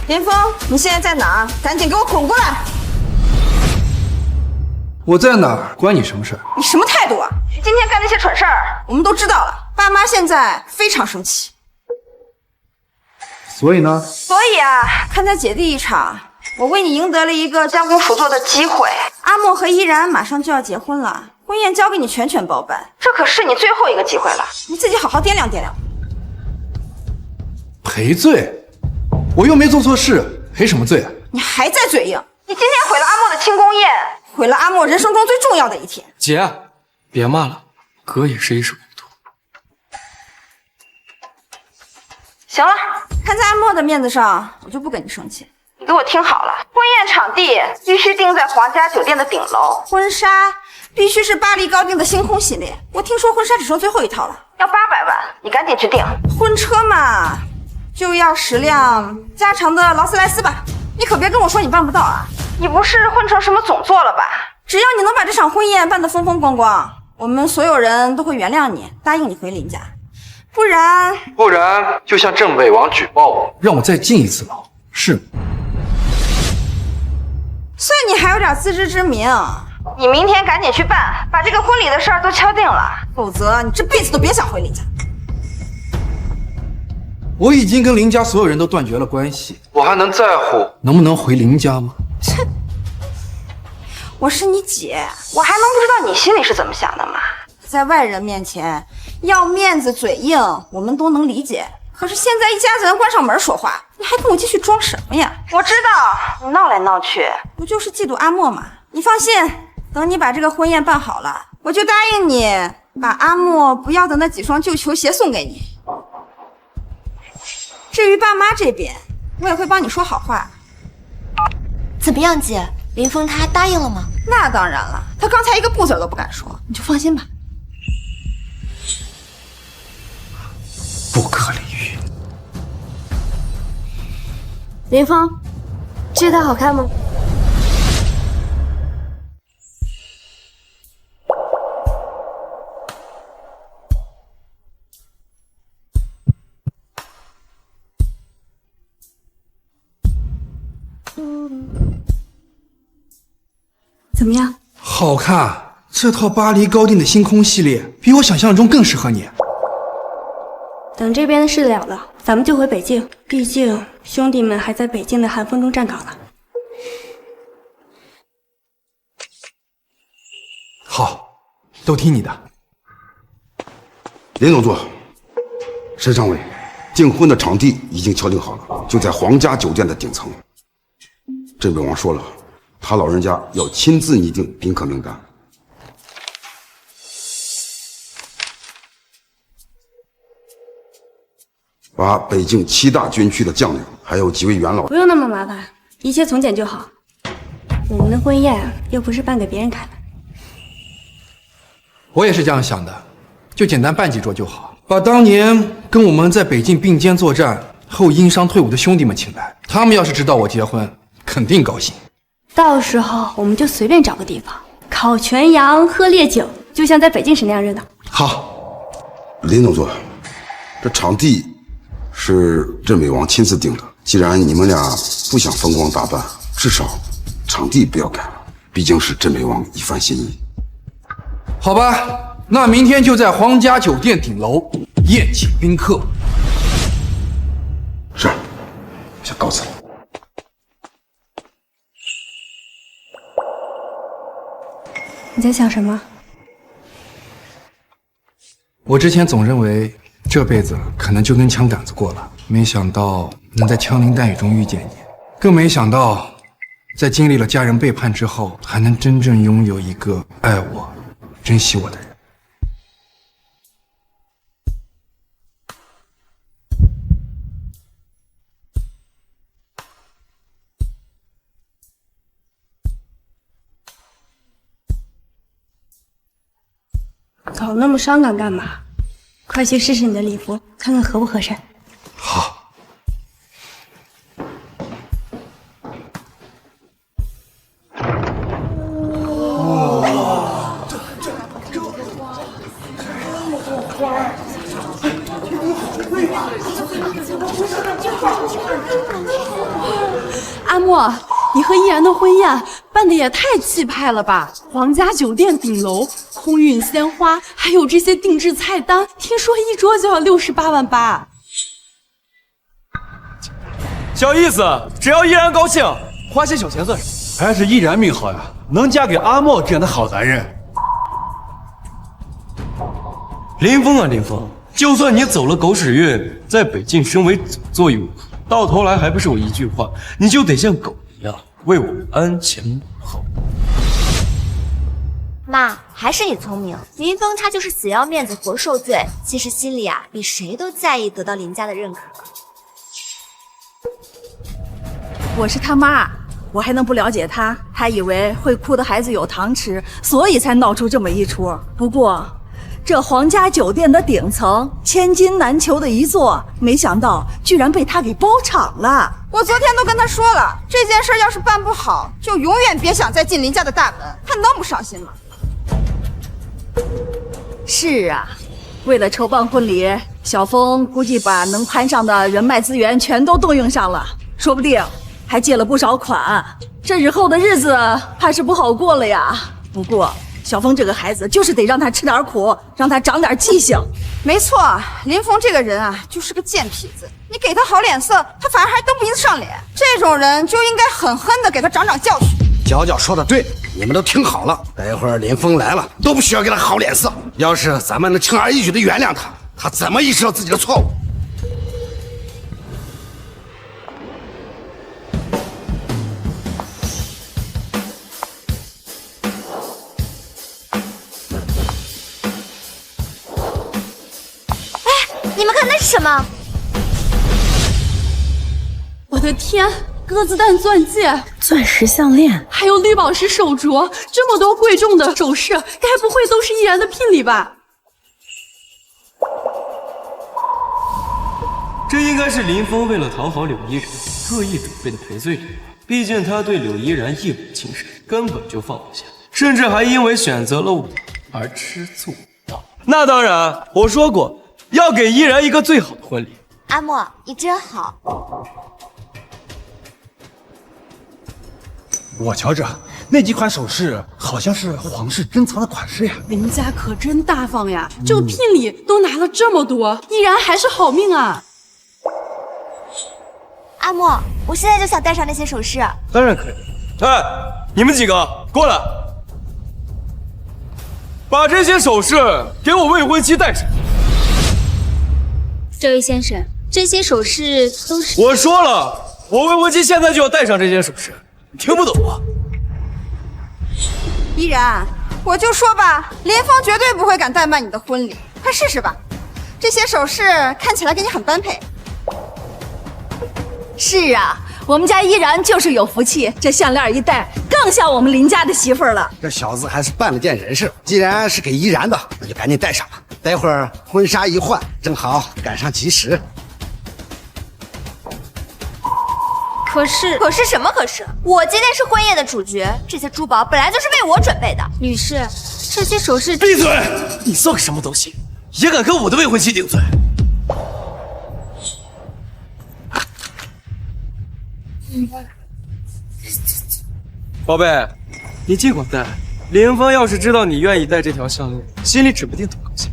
林峰，你现在在哪儿？赶紧给我滚过来！我在哪儿？关你什么事儿？你什么态度啊？今天干那些蠢事儿，我们都知道了。爸妈现在非常生气。所以呢？所以啊，看在姐弟一场，我为你赢得了一个将功赎罪的机会。阿莫和依然马上就要结婚了，婚宴交给你全权包办，这可是你最后一个机会了，你自己好好掂量掂量。赔罪？我又没做错事，赔什么罪啊？你还在嘴硬！你今天毁了阿莫的庆功宴，毁了阿莫人生中最重要的一天。姐，别骂了，哥也是一时糊涂。行了，看在阿莫的面子上，我就不跟你生气。你给我听好了，婚宴场地必须定在皇家酒店的顶楼，婚纱必须是巴黎高定的星空系列。我听说婚纱只剩最后一套了，要800万，你赶紧去订。婚车嘛，就要10辆加长的劳斯莱斯吧。你可别跟我说你办不到啊！你不是混成什么总座了吧？只要你能把这场婚宴办得风风光光，我们所有人都会原谅你，答应你回林家。不然就向镇北王举报我，让我再进一次牢，是吗？算你还有点自知之明。你明天赶紧去办，把这个婚礼的事儿都敲定了，否则你这辈子都别想回林家。我已经跟林家所有人都断绝了关系，我还能在乎能不能回林家吗？切！我是你姐，我还能不知道你心里是怎么想的吗？在外人面前要面子嘴硬，我们都能理解。可是现在一家子人关上门说话，你还跟我继续装什么呀？我知道你闹来闹去，不就是嫉妒阿莫吗？你放心，等你把这个婚宴办好了，我就答应你把阿莫不要的那几双旧球鞋送给你。至于爸妈这边，我也会帮你说好话。怎么样，姐？林峰他答应了吗？那当然了，他刚才一个不字都不敢说，你就放心吧。不可理喻。林峰，这套好看吗？怎么样？好看！这套巴黎高定的星空系列比我想象中更适合你。等这边的事了了，咱们就回北京。毕竟兄弟们还在北京的寒风中站岗呢。好，都听你的。林总座，申常委，订婚的场地已经敲定好了，就在皇家酒店的顶层。镇北王说了，他老人家要亲自拟定宾客名单。把北境7大军区的将领，还有几位元老，不用那么麻烦，一切从简就好。我们的婚宴又不是办给别人看的。我也是这样想的，就简单办几桌就好。把当年跟我们在北境并肩作战后因伤退伍的兄弟们请来，他们要是知道我结婚，肯定高兴。到时候我们就随便找个地方烤全羊、喝烈酒，就像在北京时那样热闹。好，林总座，这场地是镇北王亲自定的。既然你们俩不想风光大办，至少场地不要改了，毕竟是镇北王一番心意。好吧，那明天就在皇家酒店顶楼宴请宾客。是，先告辞了。你在想什么？我之前总认为这辈子可能就跟枪杆子过了，没想到能在枪林弹雨中遇见你，更没想到在经历了家人背叛之后，还能真正拥有一个爱我、珍惜我的人。搞那么伤感干嘛？快去试试你的礼服，看看合不合身。好。阿莫，你和依然的婚宴办的也太气派了吧！皇家酒店顶楼，空运鲜花，还有这些定制菜单，听说一桌就要68.8万。小意思，只要依然高兴，花些小钱算什么？还是依然命好呀，能嫁给阿莫这样的好男人。林峰啊，林峰，就算你走了狗屎运，在北境身为总座又如何？到头来还不是我一句话，你就得像狗一样为我鞍前马后。妈，还是你聪明。林峰他就是死要面子活受罪，其实心里啊比谁都在意得到林家的认可。我是他妈，我还能不了解他？还以为会哭的孩子有糖吃，所以才闹出这么一出。不过，这皇家酒店的顶层千金难求的一座，没想到居然被他给包场了。我昨天都跟他说了，这件事要是办不好，就永远别想再进林家的大门。他能不伤心吗？是啊，为了筹办婚礼，小峰估计把能攀上的人脉资源全都动用上了，说不定还借了不少款。这日后的日子怕是不好过了呀。不过小峰这个孩子就是得让他吃点苦，让他长点记性。没错，林峰这个人啊，就是个贱痞子。你给他好脸色，他反而还蹬鼻子上脸。这种人就应该狠狠的给他长长教训。娇娇说的对，你们都听好了，待会儿林峰来了，都不需要给他好脸色。要是咱们能轻而易举的原谅他，他怎么意识到自己的错误？你们看那是什么？我的天，鸽子蛋钻戒、钻石项链，还有绿宝石手镯，这么多贵重的首饰，该不会都是依然的聘礼吧？这应该是林峰为了讨好柳依然特意准备的赔罪礼吧？毕竟他对柳依然一往情深，根本就放不下，甚至还因为选择了我而吃醋不道。那当然，我说过要给依然一个最好的婚礼。阿莫，你真好。我瞧着那几款首饰好像是皇室珍藏的款式呀。林家可真大方呀，这个聘礼都拿了这么多，依然还是好命啊。阿莫，我现在就想戴上那些首饰。当然可以。哎，你们几个过来，把这些首饰给我未婚妻戴上。这位先生，这些首饰都是……我说了，我未婚妻现在就要戴上这些首饰，你听不懂啊？依然，我就说吧，林峰绝对不会敢怠慢你的婚礼，快试试吧。这些首饰看起来跟你很般配。是啊，我们家依然就是有福气，这项链一戴，更像我们林家的媳妇儿了。这小子还是办了件人事，既然是给依然的，那就赶紧戴上吧。待会儿婚纱一换，正好赶上吉时。可是什么可是？我今天是婚宴的主角，这些珠宝本来就是为我准备的。女士，这些首饰……闭嘴！你算个什么东西，也敢跟我的未婚妻顶嘴？宝贝，你尽管戴，林峰要是知道你愿意戴这条项链，心里指不定多高兴。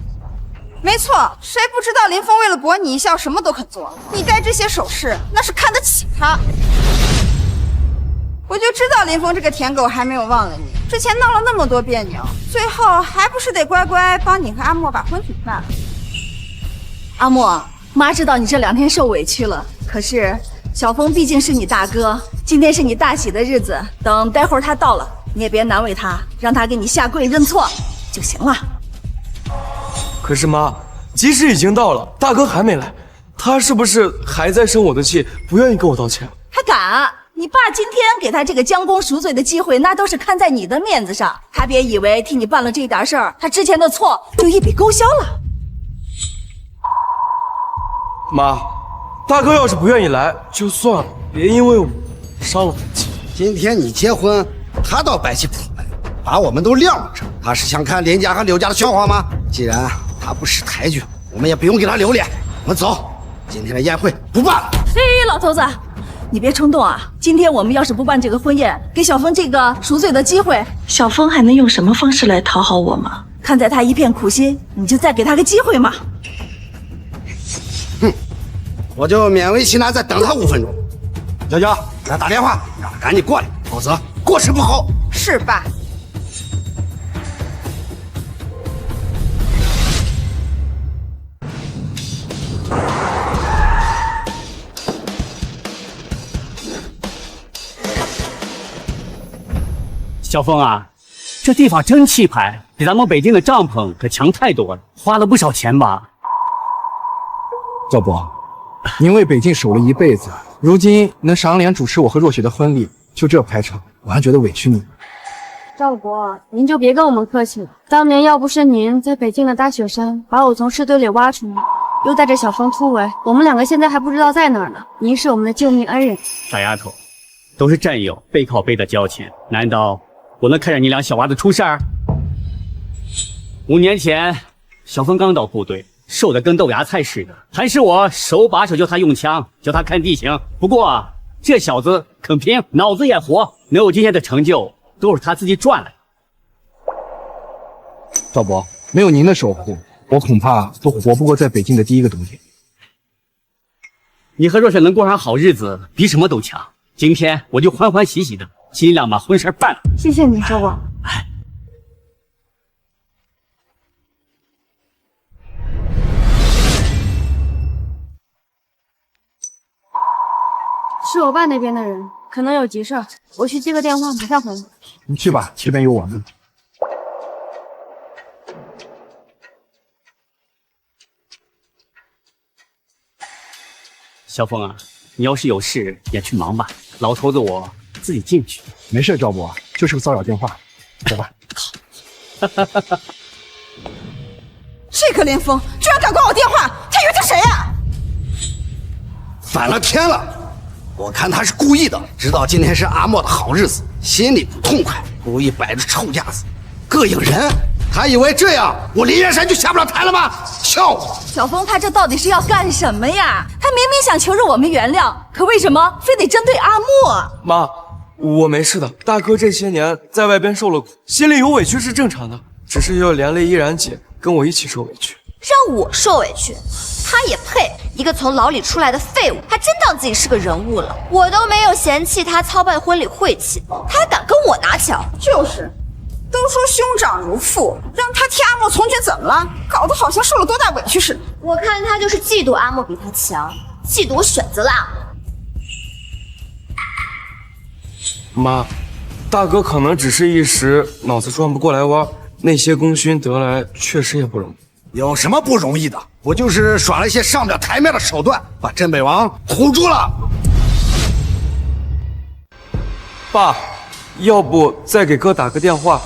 没错，谁不知道林峰为了博你一笑，什么都肯做？你戴这些首饰，那是看得起他。我就知道林峰这个舔狗还没有忘了你，之前闹了那么多别扭，最后还不是得乖乖帮你和阿莫把婚举办了。阿莫，妈知道你这2天受委屈了，可是小峰毕竟是你大哥，今天是你大喜的日子，等待会儿他到了，你也别难为他，让他给你下跪认错就行了。可是妈，即使已经到了，大哥还没来，他是不是还在生我的气，不愿意跟我道歉？他敢？你爸今天给他这个将功赎罪的机会，那都是看在你的面子上。他别以为替你办了这点事儿，他之前的错就一笔勾销了。妈，大哥要是不愿意来就算了，别因为我伤了他气。今天你结婚，他到百戏府来，把我们都晾着，他是想看林家和柳家的笑话吗？既然他不识抬举，我们也不用给他留脸。我们走，今天的宴会不办了。哎，老头子，你别冲动啊！今天我们要是不办这个婚宴，给小峰这个赎罪的机会，小峰还能用什么方式来讨好我吗？看在他一片苦心，你就再给他个机会嘛。哼，我就勉为其难再等他5分钟。娇娇，给他打电话，让他赶紧过来，否则过时不候。是爸。小峰啊，这地方真气派，比咱们北京的帐篷可强太多了，花了不少钱吧？赵伯，您为北京守了一辈子，如今能赏脸主持我和若雪的婚礼，就这排场，我还觉得委屈你。赵伯，您就别跟我们客气了。当年要不是您在北京的大雪山把我从尸堆里挖出来，又带着小峰突围，我们2个现在还不知道在哪儿呢。您是我们的救命恩人。傻丫头，都是战友，背靠背的交情，难道我能看着你俩小娃子出事儿？5年前，小峰刚到部队，瘦得跟豆芽菜似的，还是我手把手教他用枪，教他看地形。不过这小子肯拼，脑子也活，能有今天的成就，都是他自己赚来的。赵伯，没有您的守护，我恐怕都活不过在北京的第1个冬天。你和若雪能过上好日子，比什么都强。今天我就欢欢喜喜的，尽量把婚事办了。谢谢你，赵伯。是我爸那边的人，可能有急事儿，我去接个电话，马上回来。你去吧，这边有我们。小峰啊，你要是有事也去忙吧，老头子我自己进去。没事，赵伯，就是个骚扰电话，走吧。这个林峰居然敢挂我电话，他以为他谁呀？反了天了！我看他是故意的，知道今天是阿莫的好日子，心里不痛快，故意摆着臭架子，膈应人。他以为这样我林燕山就下不了台了吗？笑话！小峰他这到底是要干什么呀？他明明想求着我们原谅，可为什么非得针对阿莫？妈，我没事的。大哥这些年在外边受了苦，心里有委屈是正常的，只是要连累依然姐跟我一起受委屈。让我受委屈，他也配？一个从牢里出来的废物，还真当自己是个人物了。我都没有嫌弃他操办婚礼晦气，他还敢跟我拿巧。就是，都说兄长如父，让他替阿莫从军怎么了？搞得好像受了多大委屈似的。我看他就是嫉妒阿莫比他强，嫉妒我选择了阿莫。妈，大哥可能只是一时脑子转不过来弯，那些功勋得来确实也不容易。有什么不容易的？我就是耍了一些上不了台面的手段，把镇北王唬住了。爸，要不再给哥打个电话，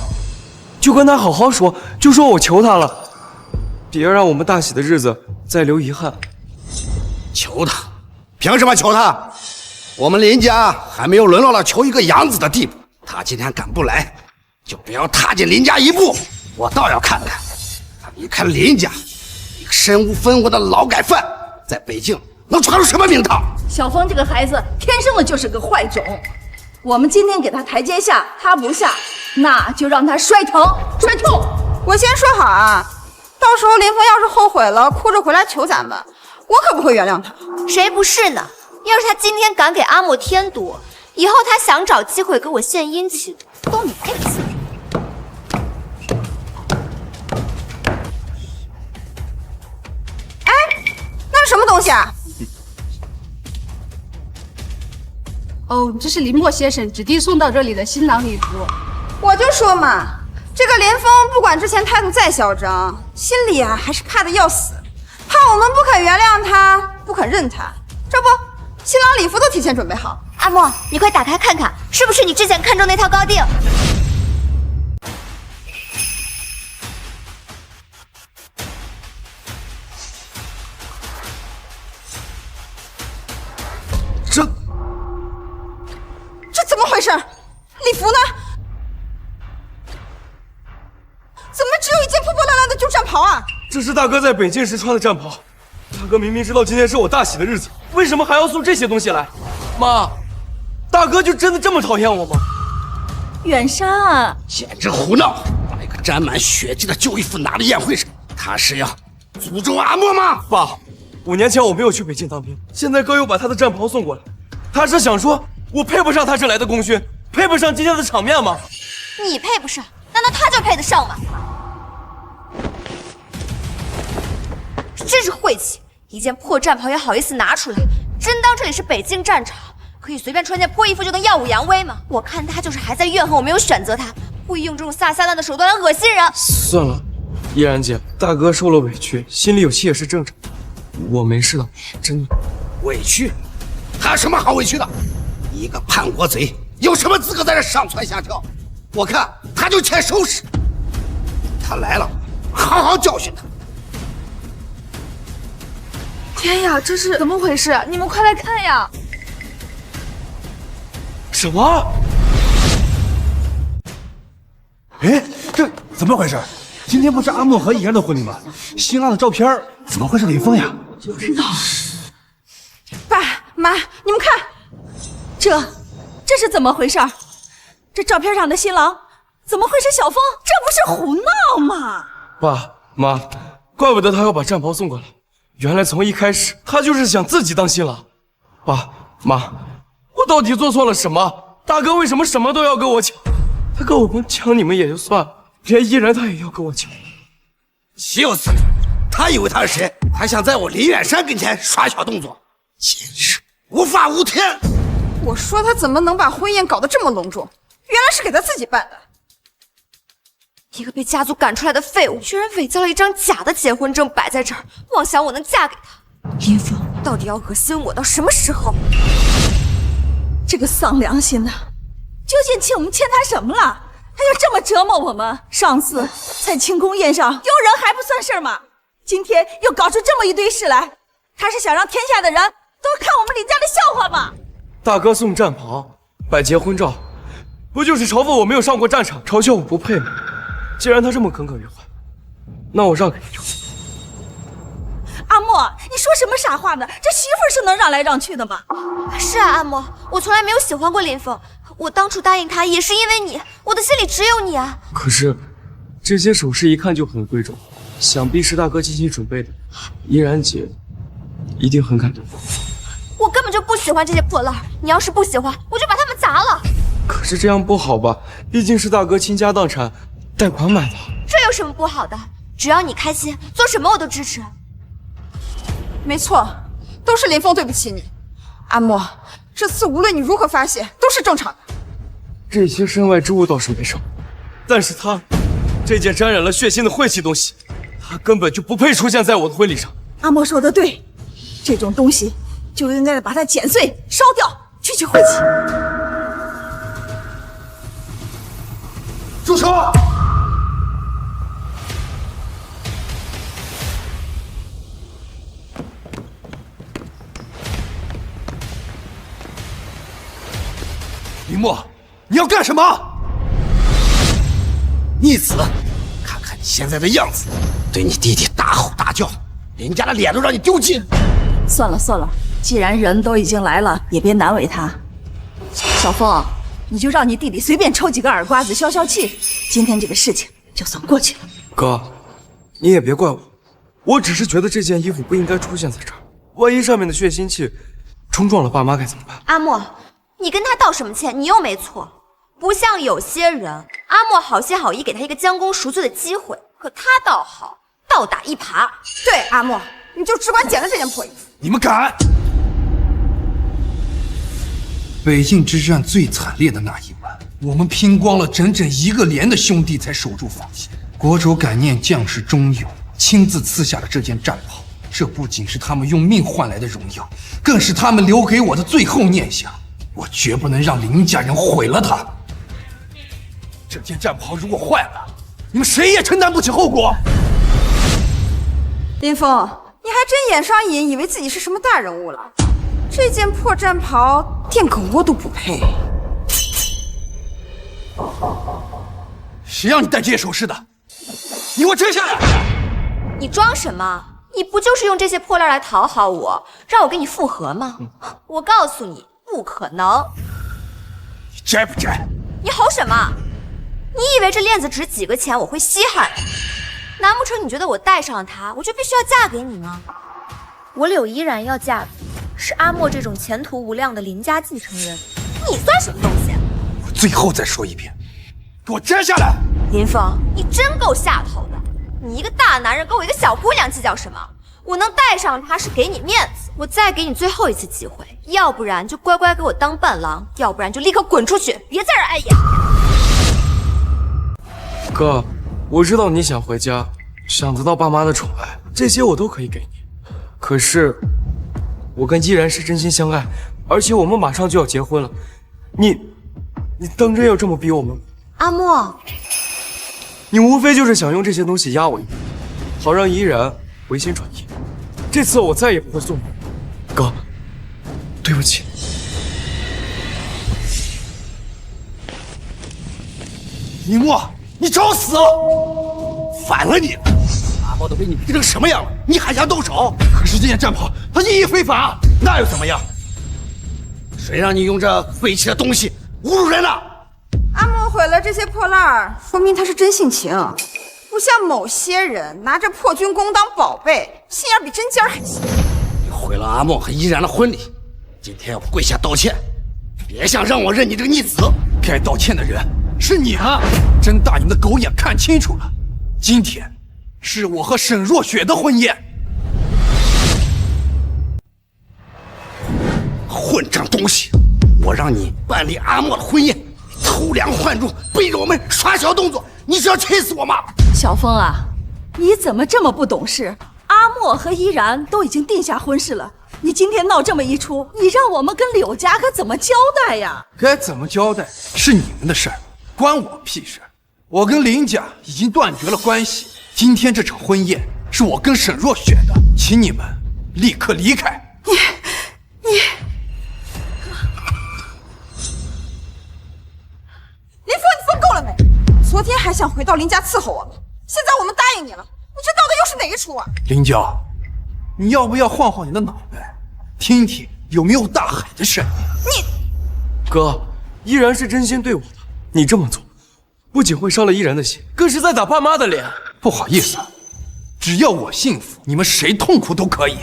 就跟他好好说，就说我求他了，别让我们大喜的日子再留遗憾。求他？凭什么求他？我们林家还没有沦落到求一个养子的地步。他今天敢不来，就不要踏进林家一步。我倒要看看，他离开林家，一个身无分文的劳改犯，在北京能传出什么名堂？小峰这个孩子天生的就是个坏种。我们今天给他台阶下，他不下，那就让他摔疼摔痛。我先说好啊，到时候林峰要是后悔了，哭着回来求咱们，我可不会原谅他。谁不是呢？要是他今天敢给阿莫添堵，以后他想找机会给我献殷勤，都没资格。哎，那是什么东西啊？哦，这是林默先生指定送到这里的新郎礼服。我就说嘛，这个林峰不管之前态度再嚣张，心里啊还是怕的要死，怕我们不肯原谅他，不肯认他。这不，新郎礼服都提前准备好。阿莫，你快打开看看，是不是你之前看中那套高定？这怎么回事？礼服呢？怎么只有一件破破烂烂的旧战袍啊？这是大哥在北京时穿的战袍。大哥明明知道今天是我大喜的日子，为什么还要送这些东西来？妈，大哥就真的这么讨厌我吗？远山，简直胡闹！把一个沾满血迹的旧衣服拿到宴会上，他是要诅咒阿莫吗？爸，5年前我没有去北京当兵，现在哥又把他的战袍送过来，他是想说我配不上他这来的功勋，配不上今天的场面吗？你配不上，难道他就配得上吗？真是晦气！一件破战袍也好意思拿出来，真当这里是北京战场，可以随便穿件破衣服就能耀武扬威吗？我看他就是还在怨恨我没有选择他，故意用这种下三滥的手段来恶心人。算了，依然姐，大哥受了委屈，心里有气也是正常。我没事的，真的。委屈？他有什么好委屈的？一个叛国贼，有什么资格在这上蹿下跳？我看他就欠收拾。他来了，好好教训他。天呀，这是怎么回事？你们快来看呀！什么？哎，这怎么回事？今天不是阿莫和怡然的婚礼吗？新郎的照片怎么会是林峰呀？不知道。爸妈，你们看，这是怎么回事？这照片上的新郎怎么会是小峰？这不是胡闹吗？爸妈，怪不得他要把战袍送过来。原来从一开始他就是想自己当新郎。爸妈，我到底做错了什么？大哥为什么什么都要跟我抢？他跟我们抢你们也就算了，连依然他也要跟我抢。岂有此理！他以为他是谁？还想在我林远山跟前耍小动作，简直无法无天！我说他怎么能把婚宴搞得这么隆重？原来是给他自己办的。一个被家族赶出来的废物，居然伪造了一张假的结婚证摆在这儿，妄想我能嫁给他。林峰到底要恶心我到什么时候？这个丧良心的，究竟请我们欠他什么了？他要这么折磨我们？上次在庆功宴上丢人还不算事儿吗？今天又搞出这么一堆事来，他是想让天下的人都看我们林家的笑话吗？大哥送战袍，摆结婚照，不就是嘲讽我没有上过战场，嘲笑我不配吗？既然他这么耿耿于怀，那我让给你就行。阿莫，你说什么傻话呢？这媳妇儿是能让来让去的吗？是啊，阿莫，我从来没有喜欢过林峰，我当初答应他也是因为你，我的心里只有你啊。可是这些首饰一看就很贵重，想必是大哥精心准备的，依然姐一定很感动。我根本就不喜欢这些破烂，你要是不喜欢，我就把它们砸了。可是这样不好吧？毕竟是大哥倾家荡产贷款买的。这有什么不好的？只要你开心，做什么我都支持。没错，都是林峰对不起你。阿莫，这次无论你如何发泄，都是正常的。这些身外之物倒是没什么，但是他这件沾染了血腥的晦气东西，他根本就不配出现在我的婚礼上。阿莫说的对，这种东西就应该把它剪碎烧掉，去去晦气。住手！林默，你要干什么？逆子，看看你现在的样子，对你弟弟大吼大叫，林家的脸都让你丢尽。算了算了，既然人都已经来了，也别难为他。小凤，你就让你弟弟随便抽几个耳刮子消消气，今天这个事情就算过去了。哥，你也别怪我，我只是觉得这件衣服不应该出现在这儿，万一上面的血腥气冲撞了爸妈该怎么办？阿莫，你跟他道什么歉？你又没错。不像有些人，阿莫好心好意给他一个将功赎罪的机会，可他倒好，倒打一耙。对，阿莫，你就只管捡了这件破衣服。你们敢！北境之战最惨烈的那一晚，我们拼光了整整1个连的兄弟才守住防线。国主感念将士忠勇，亲自赐下了这件战袍。这不仅是他们用命换来的荣耀，更是他们留给我的最后念想。我绝不能让林家人毁了它。这件战袍如果坏了，你们谁也承担不起后果。林峰，你还真眼上瘾，以为自己是什么大人物了？这件破战袍，电狗窝都不配。谁让你戴这些首饰的？你给我摘下来！你装什么？你不就是用这些破烂来讨好我，让我跟你复合吗？我告诉你，不可能。你摘不摘？你吼什么？你以为这链子值几个钱我会稀罕？难不成你觉得我戴上了它，我就必须要嫁给你吗？我柳依然要嫁的是阿莫这种前途无量的林家继承人，你算什么东西？我最后再说一遍，给我摘下来！林峰，你真够下头的。你一个大男人跟我一个小姑娘计较什么？我能戴上它是给你面子，我再给你最后一次机会，要不然就乖乖给我当伴郎，要不然就立刻滚出去，别在这儿碍眼。哥，我知道你想回家，想得到爸妈的宠爱，这些我都可以给你。可是，我跟依然是真心相爱，而且我们马上就要结婚了，你当真要这么逼我们吗？阿莫，你无非就是想用这些东西压我一把，好让依然回心转意。这次我再也不会送你，哥，对不起。林墨，你找死！反了你！阿莫都被你逼成什么样了，你还想动手？可是这件战袍它意义非凡，那又怎么样？谁让你用这废弃的东西侮辱人了？阿莫毁了这些破烂，说明他是真性情，不像某些人拿着破军弓当宝贝，心眼比针尖还细。你毁了阿莫和依然的婚礼，今天要跪下道歉，别想让我认你这个逆子！该道歉的人是你啊！睁大你的狗眼看清楚了，今天是我和沈若雪的婚宴。混账东西！我让你办理阿莫的婚宴，偷梁换柱，背着我们耍小动作，你是要气死我吗？小风啊，你怎么这么不懂事？阿莫和依然都已经定下婚事了，你今天闹这么一出，你让我们跟柳家可怎么交代呀？该怎么交代是你们的事儿，关我屁事！我跟林家已经断绝了关系，今天这场婚宴是我跟沈若雪的，请你们立刻离开。你。林峰，你疯够了没？昨天还想回到林家伺候我们，现在我们答应你了，你这闹的又是哪一出啊？林娇，你要不要晃晃你的脑袋，听听有没有大海的声音？你，哥，依然是真心对我的，你这么做，不仅会伤了依然的心，更是在打爸妈的脸。不好意思，只要我幸福，你们谁痛苦都可以。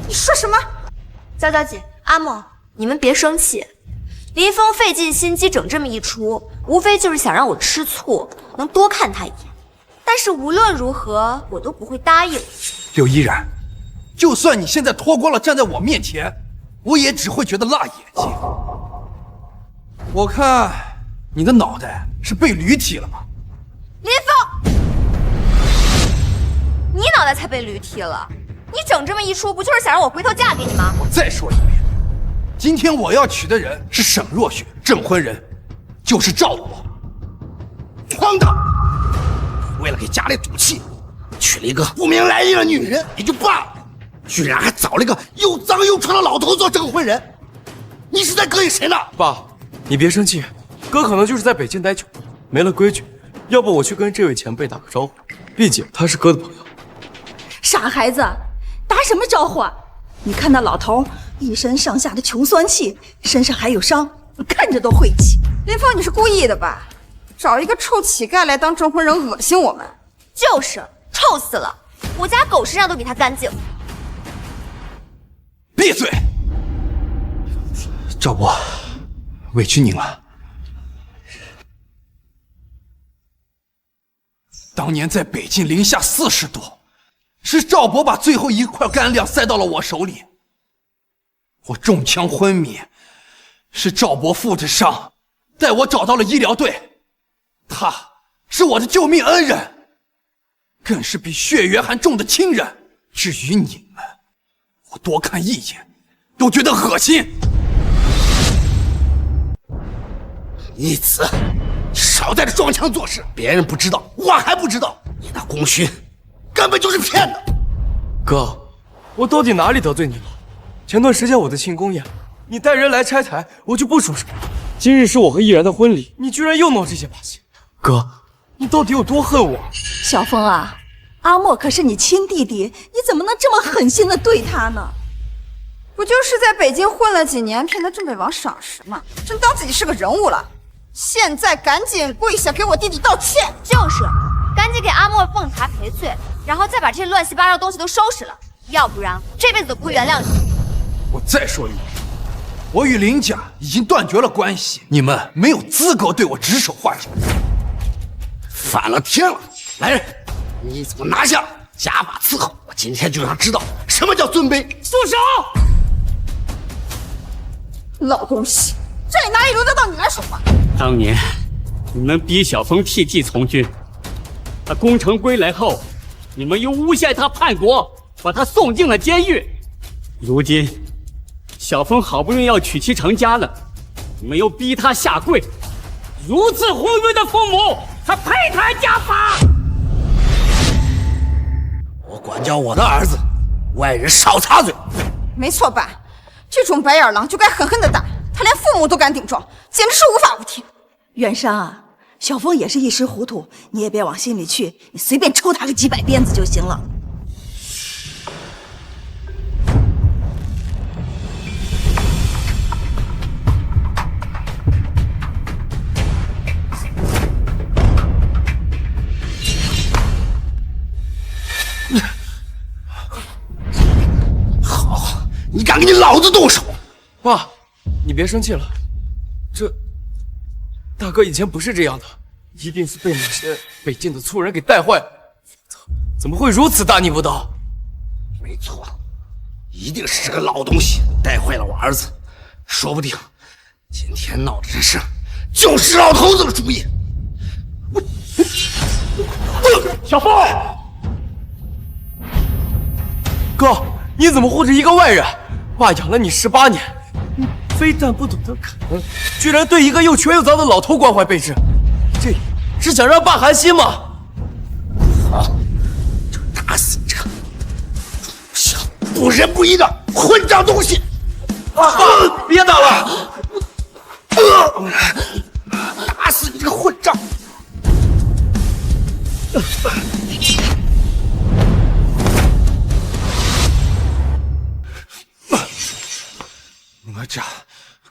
你说什么？娇娇姐，阿莫，你们别生气。林峰费尽心机整这么一出，无非就是想让我吃醋，能多看他一眼。但是无论如何，我都不会答应。柳依然，就算你现在脱光了站在我面前，我也只会觉得辣眼睛。我看你的脑袋是被驴踢了吧？林峰，你脑袋才被驴踢了！你整这么一出，不就是想让我回头嫁给你吗？我再说一遍。今天我要娶的人是沈若雪，证婚人就是赵我。荒唐！为了给家里赌气，娶了一个不明来历的女人也就罢了，居然还找了一个又脏又臭的老头做证婚人，你是在膈应谁呢？爸，你别生气，哥可能就是在北京待久了，没了规矩。要不我去跟这位前辈打个招呼，毕竟他是哥的朋友。傻孩子，打什么招呼啊？你看那老头一身上下的穷酸气，身上还有伤，看着都晦气。林峰，你是故意的吧？找一个臭乞丐来当证婚人，恶心我们。就是，臭死了！我家狗身上都比他干净。闭嘴！赵伯，委屈您了。当年在北京零下40度，是赵伯把最后一块干粮塞到了我手里。我中枪昏迷，是赵伯负着伤带我找到了医疗队。他是我的救命恩人，更是比血缘还重的亲人。至于你们，我多看一眼都觉得恶心。逆子，少在这装腔作势，别人不知道，我还不知道，你那功勋根本就是骗的。哥，我到底哪里得罪你了？前段时间我的庆功宴，你带人来拆台，我就不说什么。今日是我和易然的婚礼，你居然又闹这些把戏。哥，你到底有多恨我？小风啊，阿莫可是你亲弟弟，你怎么能这么狠心的对他呢？不就是在北京混了几年，骗得镇北王赏识吗？真当自己是个人物了。现在赶紧跪下给我弟弟道歉！就是，赶紧给阿莫奉茶赔罪，然后再把这些乱七八糟的东西都收拾了，要不然这辈子都不会原谅你。我再说一遍，我与林家已经断绝了关系，你们没有资格对我指手画脚。反了天了！来人，你给我拿下，加把伺候！我今天就想知道什么叫尊卑。住手！老东西，这里哪里轮得到你来说话？当年你们逼小峰替继从军，他攻城归来后，你们又诬陷他叛国，把他送进了监狱。如今小峰好不容易要娶妻成家了，你们又逼他下跪，如此昏庸的父母，他配谈家法？我管教我的儿子，外人少插嘴。没错爸，这种白眼狼就该狠狠的打。他连父母都敢顶撞，简直是无法无天。袁商啊，小峰也是一时糊涂，你也别往心里去，你随便抽他个几百鞭子就行了。好，你敢跟你老子动手？爸，你别生气了，这大哥以前不是这样的，一定是被某些北境的粗人给带坏了，怎么会如此大逆不道？没错，一定是这个老东西带坏了我儿子，说不定今天闹的这事就是老头子的主意。小峰，哥，你怎么护着一个外人？爸养了你18年。非但不懂得感恩，居然对一个又瘸又脏的老头关怀备至，这是想让爸寒心吗？好，就打死你这个小不仁不义的混账东西！爸，别打了！打死你这个混账！哪吒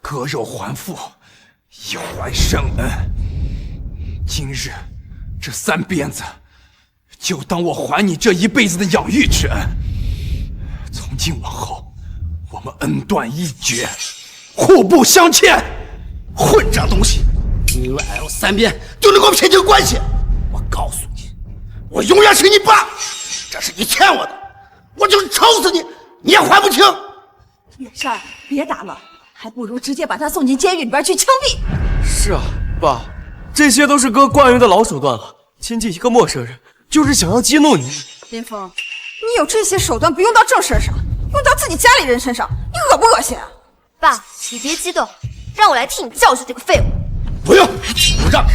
割肉还父，以还生恩。今日这3鞭子，就当我还你这一辈子的养育之恩。从今往后，我们恩断义绝，互不相欠。混账东西，你以为挨3鞭就能够撇清关系？我告诉你，我永远是你爸，这是你欠我的，我就是抽死你，你也还不清。远山，别打了，还不如直接把他送进监狱里边去枪毙。是啊，爸，这些都是哥惯用的老手段了。亲近一个陌生人，就是想要激怒你。林峰，你有这些手段不用到正身上，用到自己家里人身上，你恶不恶心啊？爸，你别激动，让我来替你教训这个废物。不用，我让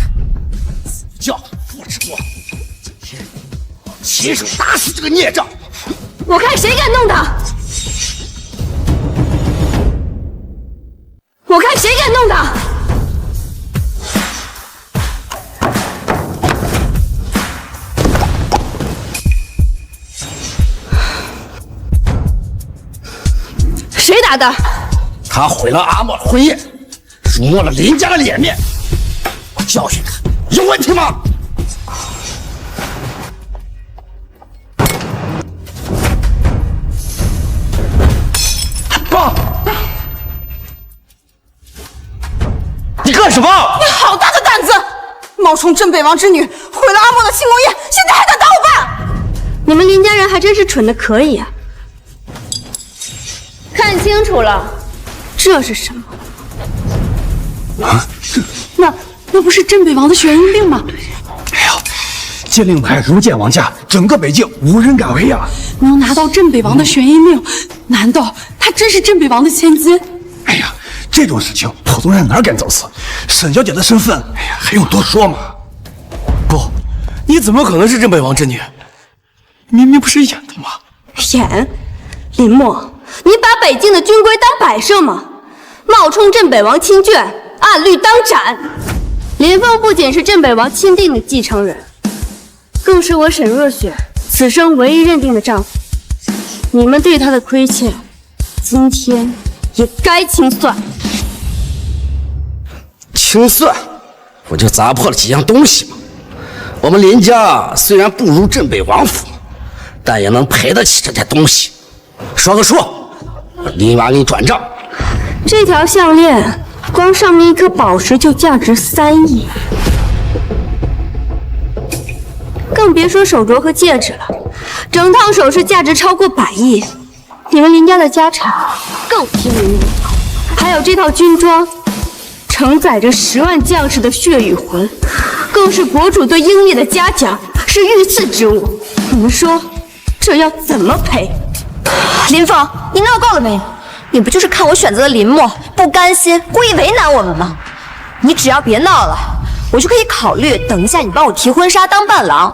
子教父之过，今天我亲手打死这个孽障。我看谁敢动他！我看谁敢动他！谁打的？他毁了阿莫的婚宴，辱没了林家的脸面，我教训他有问题吗？爸，你干什么？你好大的胆子！冒充镇北王之女，毁了阿莫的庆功宴，现在还敢打我爸！你们林家人还真是蠢的可以啊！看清楚了，这是什么？啊，那不是镇北王的玄阴令吗？哎呀，剑令牌如见王驾，整个北境无人敢违呀！能拿到镇北王的玄阴令，难道他真是镇北王的千金？哎呀，这种事情普通人哪敢走私？沈小姐的身份，哎呀，还用多说吗？不，你怎么可能是镇北王之女？明明不是演的吗？演？林默，你把北境的军规当摆设吗？冒充镇北王亲眷，按律当斩。林峰不仅是镇北王钦定的继承人，更是我沈若雪此生唯一认定的丈夫。你们对他的亏欠，今天也该清算。清算？我就砸破了几样东西嘛。我们林家虽然不如镇北王府，但也能赔得起这些东西。说个数，立马给你转账。这条项链，光上面一颗宝石就价值3亿，更别说手镯和戒指了，整套首饰价值超过100亿。你们林家的家产更听名于口，还有这套军装，承载着10万将士的血与魂，更是国主对英烈的嘉奖，是御赐之物。你们说，这要怎么赔？林峰，你闹够了没有？你不就是看我选择了林默，不甘心，故意为难我们吗？你只要别闹了，我就可以考虑等一下你帮我提婚纱当伴郎，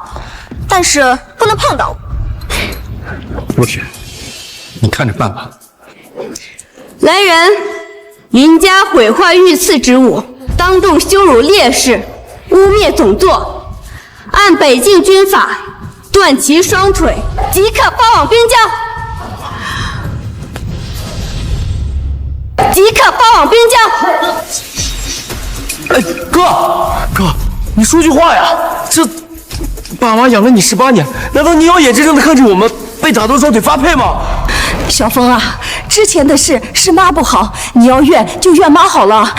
但是不能碰到我。若雪，你看着办吧。来人，林家毁坏御赐之物，当众羞辱烈士，污蔑总座，按北境军法断其双腿，即刻发往边疆。即刻发往边疆！哎，哥，你说句话呀！这爸妈养了你18年，难道你要眼睁睁的看着我们被打断双腿发配吗？小风啊，之前的事是妈不好，你要怨就怨妈好了，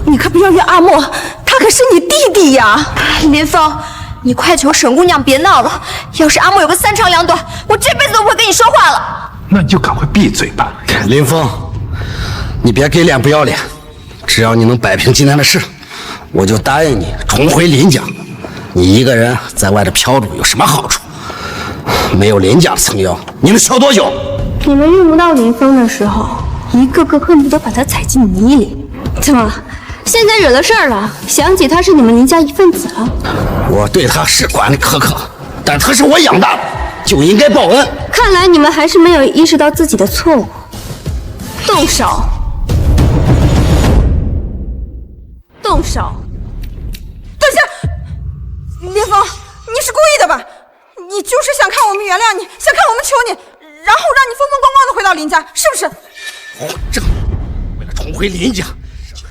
你可不要怨阿莫，他可是你弟弟呀！林峰，你快求沈姑娘别闹了，要是阿莫有个3长2短，我这辈子都不会跟你说话了。那你就赶快闭嘴吧，林峰。你别给脸不要脸，只要你能摆平今天的事，我就答应你重回林家。你一个人在外头飘着有什么好处？没有林家的撑腰，你能撑多久？你们遇不到林峰的时候，一个个恨不得把他踩进泥里。怎么，现在惹了事儿了，想起他是你们林家一份子了？我对他是管理苛刻，但他是我养大的，就应该报恩。看来你们还是没有意识到自己的错误。动手！动手！等下，林峰，你是故意的吧？你就是想看我们原谅你，想看我们求你，然后让你风风光光的回到林家，是不是？混账！为了重回林家，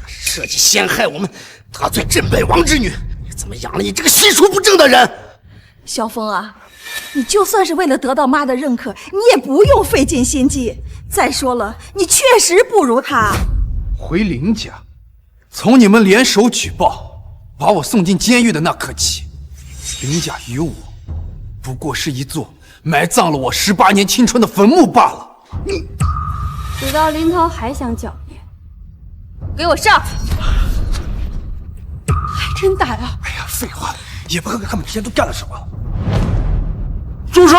设计陷害我们，得罪镇北王之女，怎么养了你这个心术不正的人？小风啊，你就算是为了得到妈的认可，你也不用费尽心机。再说了，你确实不如她。回林家。从你们联手举报，把我送进监狱的那刻起，林家与我不过是一座埋葬了我18年青春的坟墓罢了。事到临头还想狡辩，给我上！还真打呀！哎呀，废话，也不看看他们之前都干了什么。住手！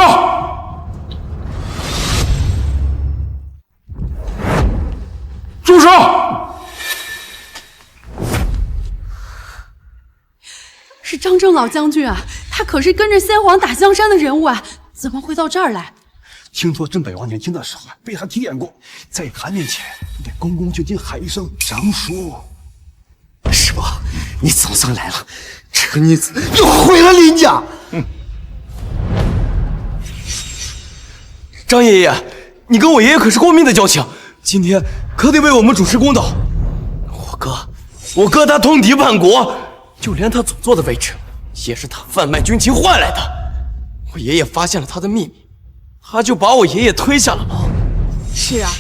住手！是张正老将军啊，他可是跟着先皇打江山的人物啊，怎么会到这儿来？听说镇北王年轻的时候被他提点过，在他面前得恭恭敬敬喊一声张叔。是吧？你总算来了，这个女子又毁了林家。张爷爷，你跟我爷爷可是过命的交情，今天可得为我们主持公道。我哥我哥他通敌叛国，就连他所坐的位置，也是他贩卖军情换来的。我爷爷发现了他的秘密，他就把我爷爷推下了牢。是啊，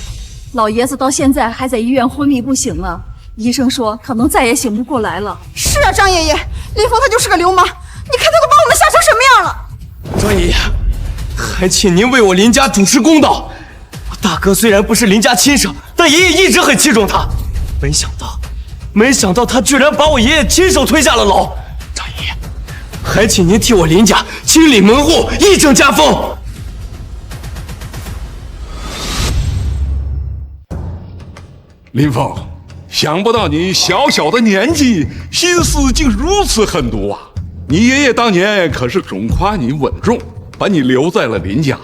老爷子到现在还在医院昏迷不醒呢，医生说可能再也醒不过来了。是啊，张爷爷，林峰他就是个流氓，你看他都把我们吓成什么样了。张爷爷，还请您为我林家主持公道。我大哥虽然不是林家亲生，但爷爷一直很器重他。没想到他居然把我爷爷亲手推下了牢。张爷爷，还请您替我林家清理门户，一正家风。林峰，想不到你小小的年纪，心思竟如此狠毒啊！你爷爷当年可是总夸你稳重，把你留在了林家。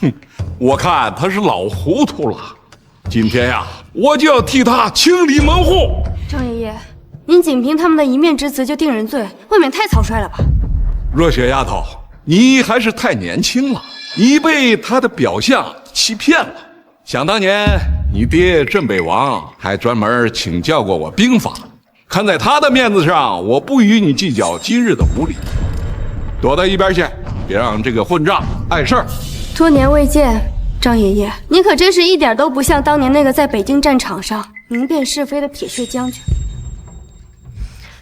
哼，我看他是老糊涂了。今天呀，我就要替他清理门户。张爷爷，您仅凭他们的一面之词就定人罪，未免太草率了吧？热血丫头，你还是太年轻了，你被他的表象欺骗了。想当年，你爹镇北王还专门请教过我兵法，看在他的面子上，我不与你计较今日的无礼。躲到一边去，别让这个混账碍事儿。多年未见，张爷爷，您可真是一点都不像当年那个在北京战场上明辨是非的铁血将军。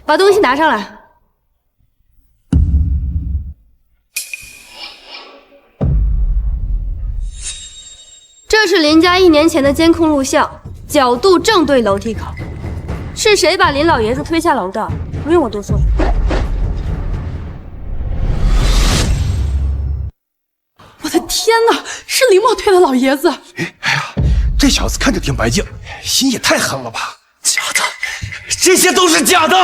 把东西拿上来。这是林家1年前的监控录像，角度正对楼梯口。是谁把林老爷子推下楼的？不用我多说。我的天哪，是林默推的老爷子！哎呀，这小子看着挺白净，心也太狠了吧！假的，这些都是假的！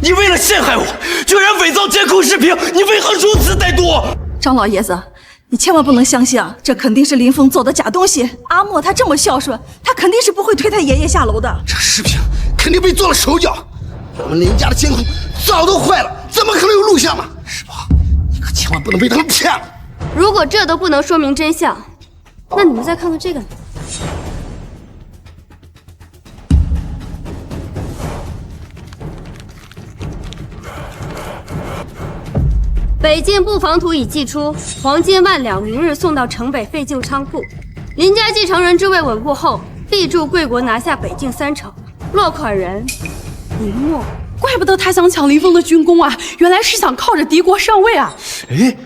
你为了陷害我，居然伪造监控视频，你为何如此歹毒？张老爷子，你千万不能相信啊！这肯定是林峰做的假东西。阿莫他这么孝顺，他肯定是不会推他爷爷下楼的。这视频肯定被做了手脚，我们林家的监控早都坏了，怎么可能有录像呢？是吧？你可千万不能被他们骗了。如果这都不能说明真相，那你们再看看这个呢？北境布防图已寄出，黄金1万两，明日送到城北废旧仓库。林家继承人之位稳固后，必助贵国拿下北境3城。落款人林默。怪不得他想抢林峰的军功啊，原来是想靠着敌国上位啊！哎，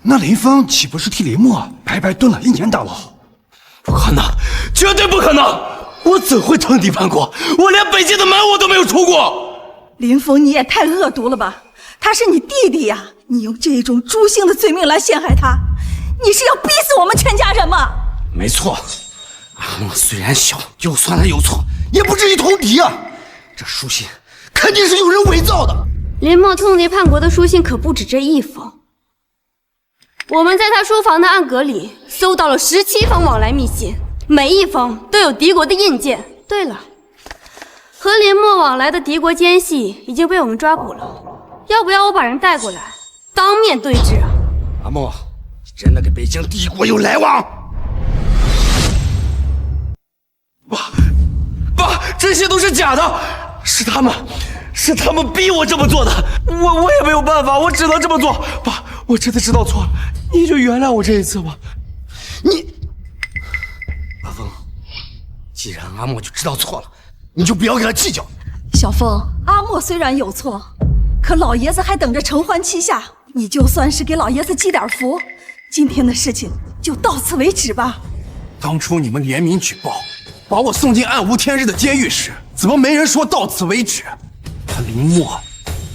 那林峰岂不是替林默白白蹲了1年大牢？不可能，绝对不可能！我怎会通敌叛国？我连北京的门我都没有出过。林峰，你也太恶毒了吧！他是你弟弟呀，你用这种诛心的罪名来陷害他，你是要逼死我们全家人吗？没错，阿莫虽然小，就算他有错，也不至于通敌啊！这书信肯定是有人伪造的。林默通敌叛国的书信可不止这一封，我们在他书房的暗格里搜到了17封往来密信，每一封都有敌国的印鉴。对了，和林默往来的敌国奸细已经被我们抓捕了，要不要我把人带过来，当面对质啊？阿莫，你真的跟北京帝国有来往？爸，这些都是假的，是他们逼我这么做的，我也没有办法，我只能这么做。爸，我真的知道错了，你就原谅我这一次吧。阿峰，既然阿莫就知道错了，你就不要跟他计较。小峰，阿莫虽然有错，可老爷子还等着承欢膝下，你就算是给老爷子积点福，今天的事情就到此为止吧。当初你们联名举报，把我送进暗无天日的监狱时，怎么没人说到此为止？他林默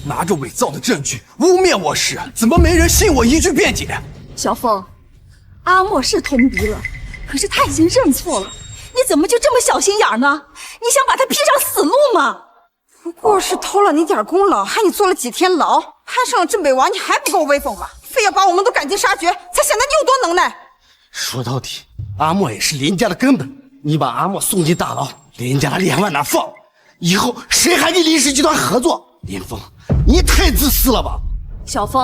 拿着伪造的证据污蔑我时，怎么没人信我一句辩解？小峰，阿莫是通敌了，可是他已经认错了，你怎么就这么小心眼呢？你想把他逼上死路吗？不过是偷了你点功劳，害你坐了几天牢，攀上了镇北王，你还不够威风吗？非要把我们都赶尽杀绝，才显得你有多能耐。说到底，阿莫也是林家的根本。你把阿莫送进大牢，林家的脸往哪放？以后谁还跟林氏集团合作？林峰，你太自私了吧！小峰，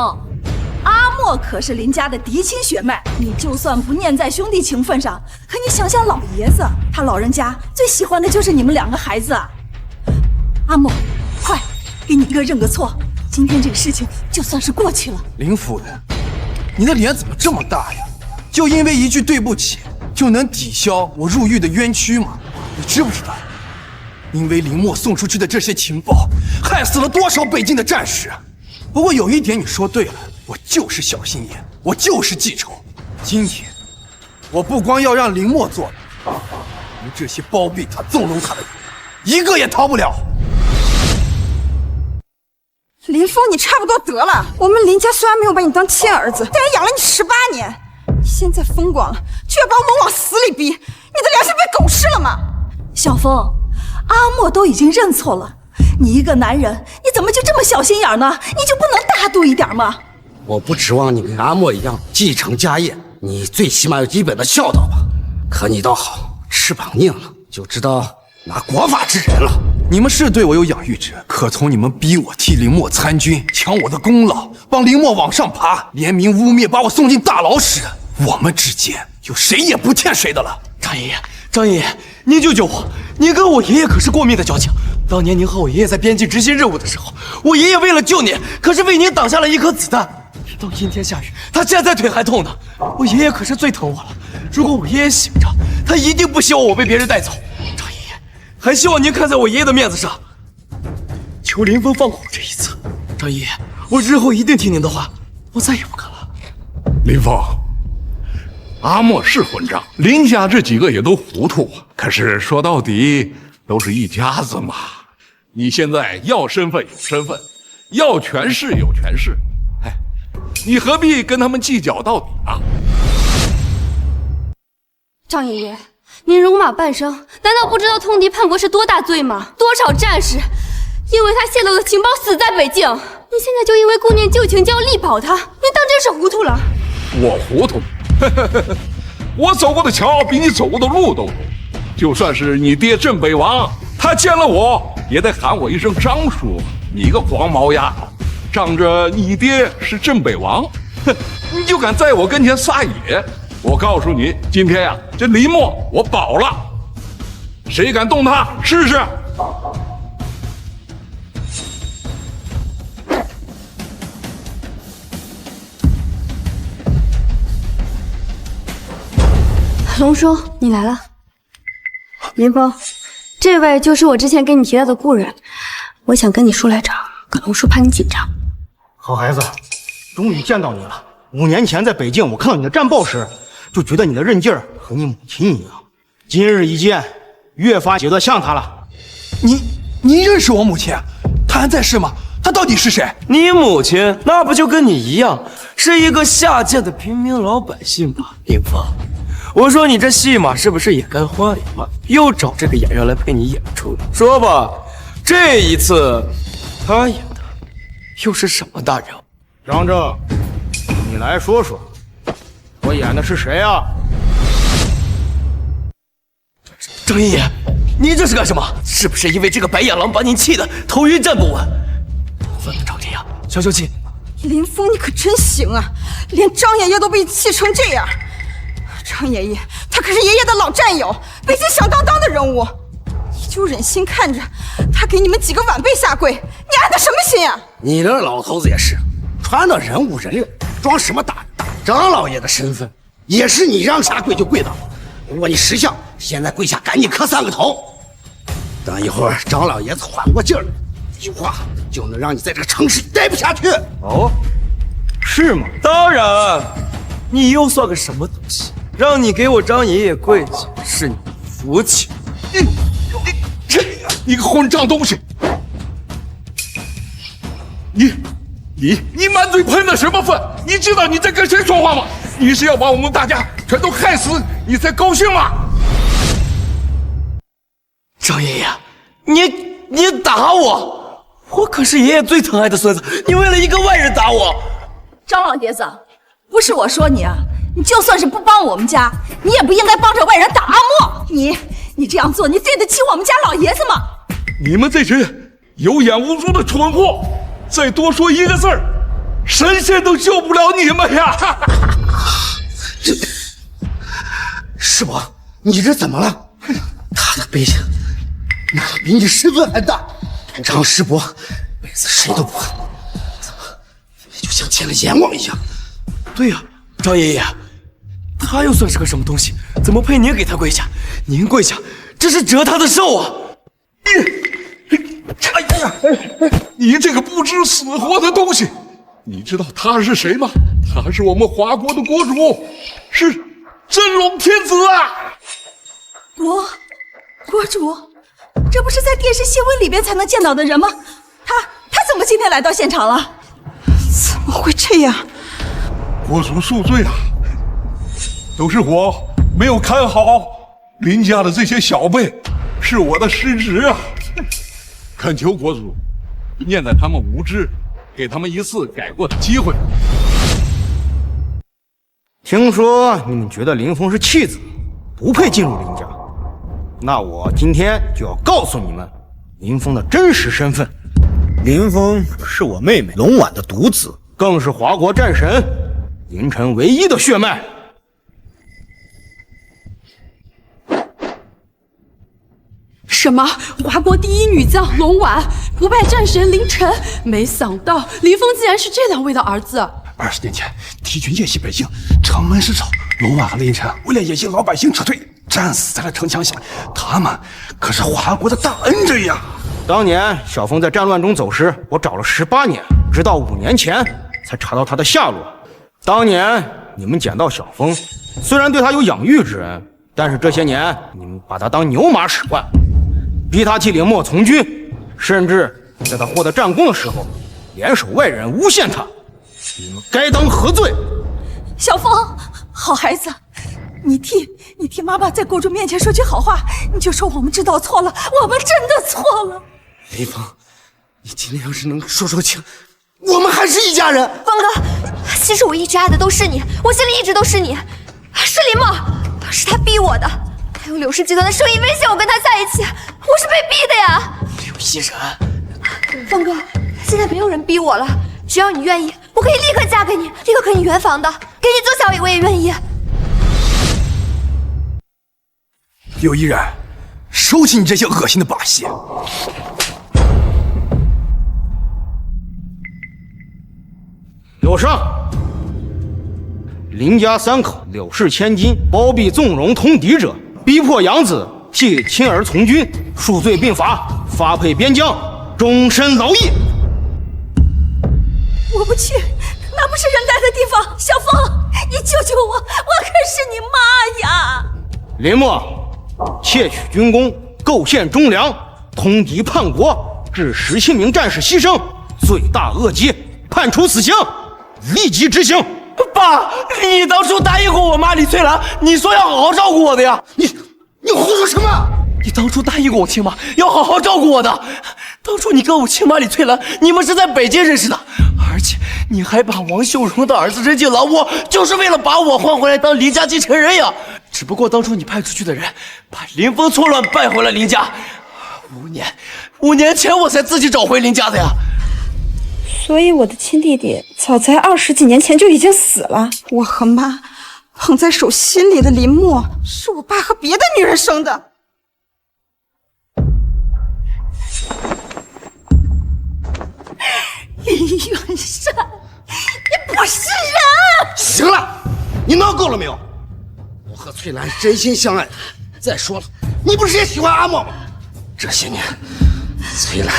阿莫可是林家的嫡亲血脉，你就算不念在兄弟情分上，可你想想老爷子，他老人家最喜欢的就是你们2个孩子啊！阿莫，快给你哥认个错，今天这个事情就算是过去了。林夫人，你的脸怎么这么大呀？就因为一句对不起，就能抵消我入狱的冤屈吗？你知不知道？因为林默送出去的这些情报，害死了多少北境的战士啊！不过有一点你说对了，我就是小心眼，我就是记仇。今天，我不光要让林默做了，你们这些包庇他、纵容他的人，一个也逃不了。林峰，你差不多得了。我们林家虽然没有把你当亲儿子，但也养了你18年。你现在风光了，却要把我们往死里逼，你的良心被狗吃了吗？小峰，阿莫都已经认错了，你一个男人，你怎么就这么小心眼呢？你就不能大度一点吗？我不指望你跟阿莫一样继承家业，你最起码有基本的孝道吧。可你倒好，翅膀硬了，就知道拿国法治人了。你们是对我有养育之恩，可从你们逼我替林默参军，抢我的功劳，帮林默往上爬，联名污蔑，把我送进大牢时，我们之间就谁也不欠谁的了。张爷爷，张爷爷，您救救我！您跟我爷爷可是过命的交情。当年您和我爷爷在边境执行任务的时候，我爷爷为了救您，可是为您挡下了一颗子弹。到阴天下雨，他现在腿还痛呢。我爷爷可是最疼我了。如果我爷爷醒着，他一定不希望我被别人带走。张爷爷，还希望您看在我爷爷的面子上，求林峰放过我这一次。张爷爷，我日后一定听您的话，我再也不敢了。林峰，阿莫是混账，林家这几个也都糊涂，可是说到底都是一家子嘛。你现在要身份有身份，要权势有权势，哎，你何必跟他们计较到底啊？张爷爷，您戎马半生，难道不知道通敌叛国是多大罪吗？多少战士因为他泄露的情报死在北境，您现在就因为顾念旧情就要力保他，您当真是糊涂了？我糊涂？我走过的桥比你走过的路都多。就算是你爹镇北王，他见了我也得喊我一声张叔。你个黄毛丫头，仗着你爹是镇北王，哼，你就敢在我跟前撒野？我告诉你，今天呀，这林默我保了，谁敢动他试试？龙叔，你来了。林峰，这位就是我之前给你提到的故人，我想跟你叔来找，可龙叔怕你紧张。好孩子，终于见到你了。5年前在北京，我看到你的战报时，就觉得你的韧劲儿和你母亲一样。今日一见，越发觉得像她了。你认识我母亲？她还在世吗？她到底是谁？你母亲那不就跟你一样，是一个下贱的平民老百姓吗？林峰，我说你这戏码是不是也该换一换？又找这个演员来陪你演出了？说吧，这一次他演的又是什么大人物？张正，你来说说，我演的是谁啊？张爷爷，您这是干什么？是不是因为这个白眼狼把您气得头晕站不稳？问问张爷爷，消消气。林峰，你可真行啊，连张爷爷都被你气成这样。张爷爷，他可是爷爷的老战友，北京响当当的人物，你就忍心看着他给你们几个晚辈下跪，你安的什么心啊？你这老头子也是，穿的人五人六，装什么大张老爷的身份，也是你让下跪就跪的。如果你识相，现在跪下赶紧磕3个头。等一会儿张老爷子缓过劲儿，一句话就能让你在这个城市待不下去。哦，是吗？当然，你又算个什么东西？让你给我张爷爷跪下，是你福气。你个混账东西！你满嘴喷的什么粪？你知道你在跟谁说话吗？你是要把我们大家全都害死，你才高兴吗？张爷爷，你打我！我可是爷爷最疼爱的孙子，你为了一个外人打我！张老爷子，不是我说你啊，你就算是不帮我们家，你也不应该帮着外人打阿莫。你这样做，你对得起我们家老爷子吗？你们这群有眼无珠的蠢货，再多说一个字儿，神仙都救不了你们呀！师伯，你这怎么了？他的背景那比你身份还大。张师伯被子谁都不恨，怎么就像见了阎王一样？对呀，赵爷爷，他又算是个什么东西？怎么配您给他跪下？您跪下，这是折他的寿啊！哎呀，你这个不知死活的东西！你知道他是谁吗？他是我们华国的国主，是真龙天子啊！国主，这不是在电视新闻里边才能见到的人吗？他怎么今天来到现场了？怎么会这样？国主恕罪啊！都是我没有看好林家的这些小辈，是我的失职啊！恳求国主念在他们无知，给他们一次改过的机会。听说你们觉得林峰是弃子，不配进入林家，那我今天就要告诉你们林峰的真实身份。林峰是我妹妹龙婉的独子，更是华国战神林晨唯一的血脉。什么？华国第一女将龙婉不败战神林晨？没想到林峰竟然是这两位的儿子。20年前，敌军夜袭北京，城门失守，龙婉和林晨为了引诱老百姓撤退，战死在了城墙下。他们可是华国的大恩人呀！当年小峰在战乱中走失，我找了18年，直到5年前才查到他的下落。当年你们捡到小峰，虽然对他有养育之恩，但是这些年你们把他当牛马使唤，逼他替林默从军，甚至在他获得战功的时候，联手外人诬陷他，你们该当何罪？小峰，好孩子，你替妈妈在国主面前说句好话，你就说我们知道错了，我们真的错了。林峰，你今天要是能说清，我们还是一家人。峰哥，其实我一直爱的都是你，我心里一直都是你，是林默，是他逼我的，他用柳氏集团的生意威胁我跟他在一起，我是被逼的呀。柳熙然，峰哥，现在没有人逼我了，只要你愿意，我可以立刻嫁给你，立刻给你圆房的，给你做小姨我也愿意。柳依然，收起你这些恶心的把戏。有声，林家3口柳氏千金，包庇纵容通敌者，逼迫养子替亲儿从军，数罪并罚，发配边疆，终身劳役。我不去，那不是人待的地方。小峰，你救救我，我可是你妈呀！林默窃取军功，构陷忠良，通敌叛国，致17名战士牺牲，罪大恶极，判处死刑，立即执行。爸，你当初答应过我妈李翠兰，你说要好好照顾我的呀。你胡说什么？你当初答应过我亲妈要好好照顾我的。当初你跟我亲妈李翠兰，你们是在北京认识的，而且你还把王秀荣的儿子扔进牢窝，就是为了把我换回来当林家继承人呀。只不过当初你派出去的人把林峰错乱败回了林家，5年前我才自己找回林家的呀。所以我的亲弟弟早在20几年前就已经死了。我和妈捧在手心里的林默，是我爸和别的女人生的。林远山，你不是人！行了，你闹够了没有？我和翠兰真心相爱。再说了，你不是也喜欢阿莫吗？这些年，翠兰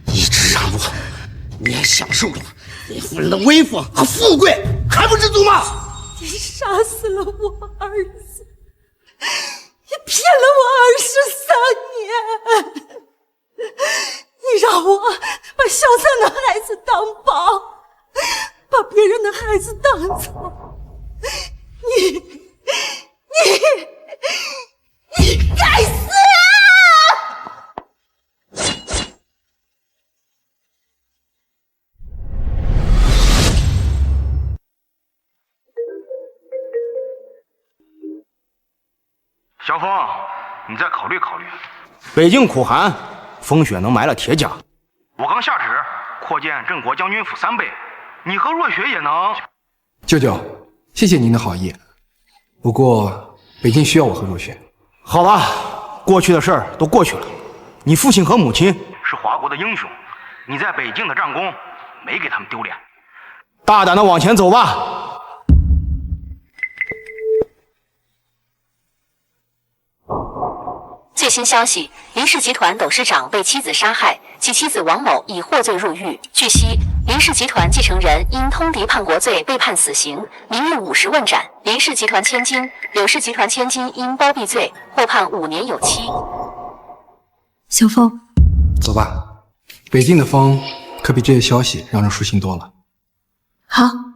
一直让我，你也享受着你夫人的威风和富贵，还不知足吗？你杀死了我儿子，你骗了我23年，你让我把小三的孩子当宝，把别人的孩子当草，你该死啊！小峰，你再考虑考虑。北境苦寒，风雪能埋了铁甲。我刚下旨扩建镇国将军府3倍，你和若雪也能。舅舅，谢谢您的好意，不过北京需要我和若雪。好了，过去的事儿都过去了。你父亲和母亲是华国的英雄，你在北京的战功没给他们丢脸，大胆的往前走吧。最新消息，林氏集团董事长被妻子杀害，其妻子王某已获罪入狱。据悉，林氏集团继承人因通敌叛国罪被判死刑，明日50问斩。林氏集团千金、柳氏集团千金因包庇罪获判5年有期。小凤，走吧，北京的风可比这些消息让人舒心多了。好。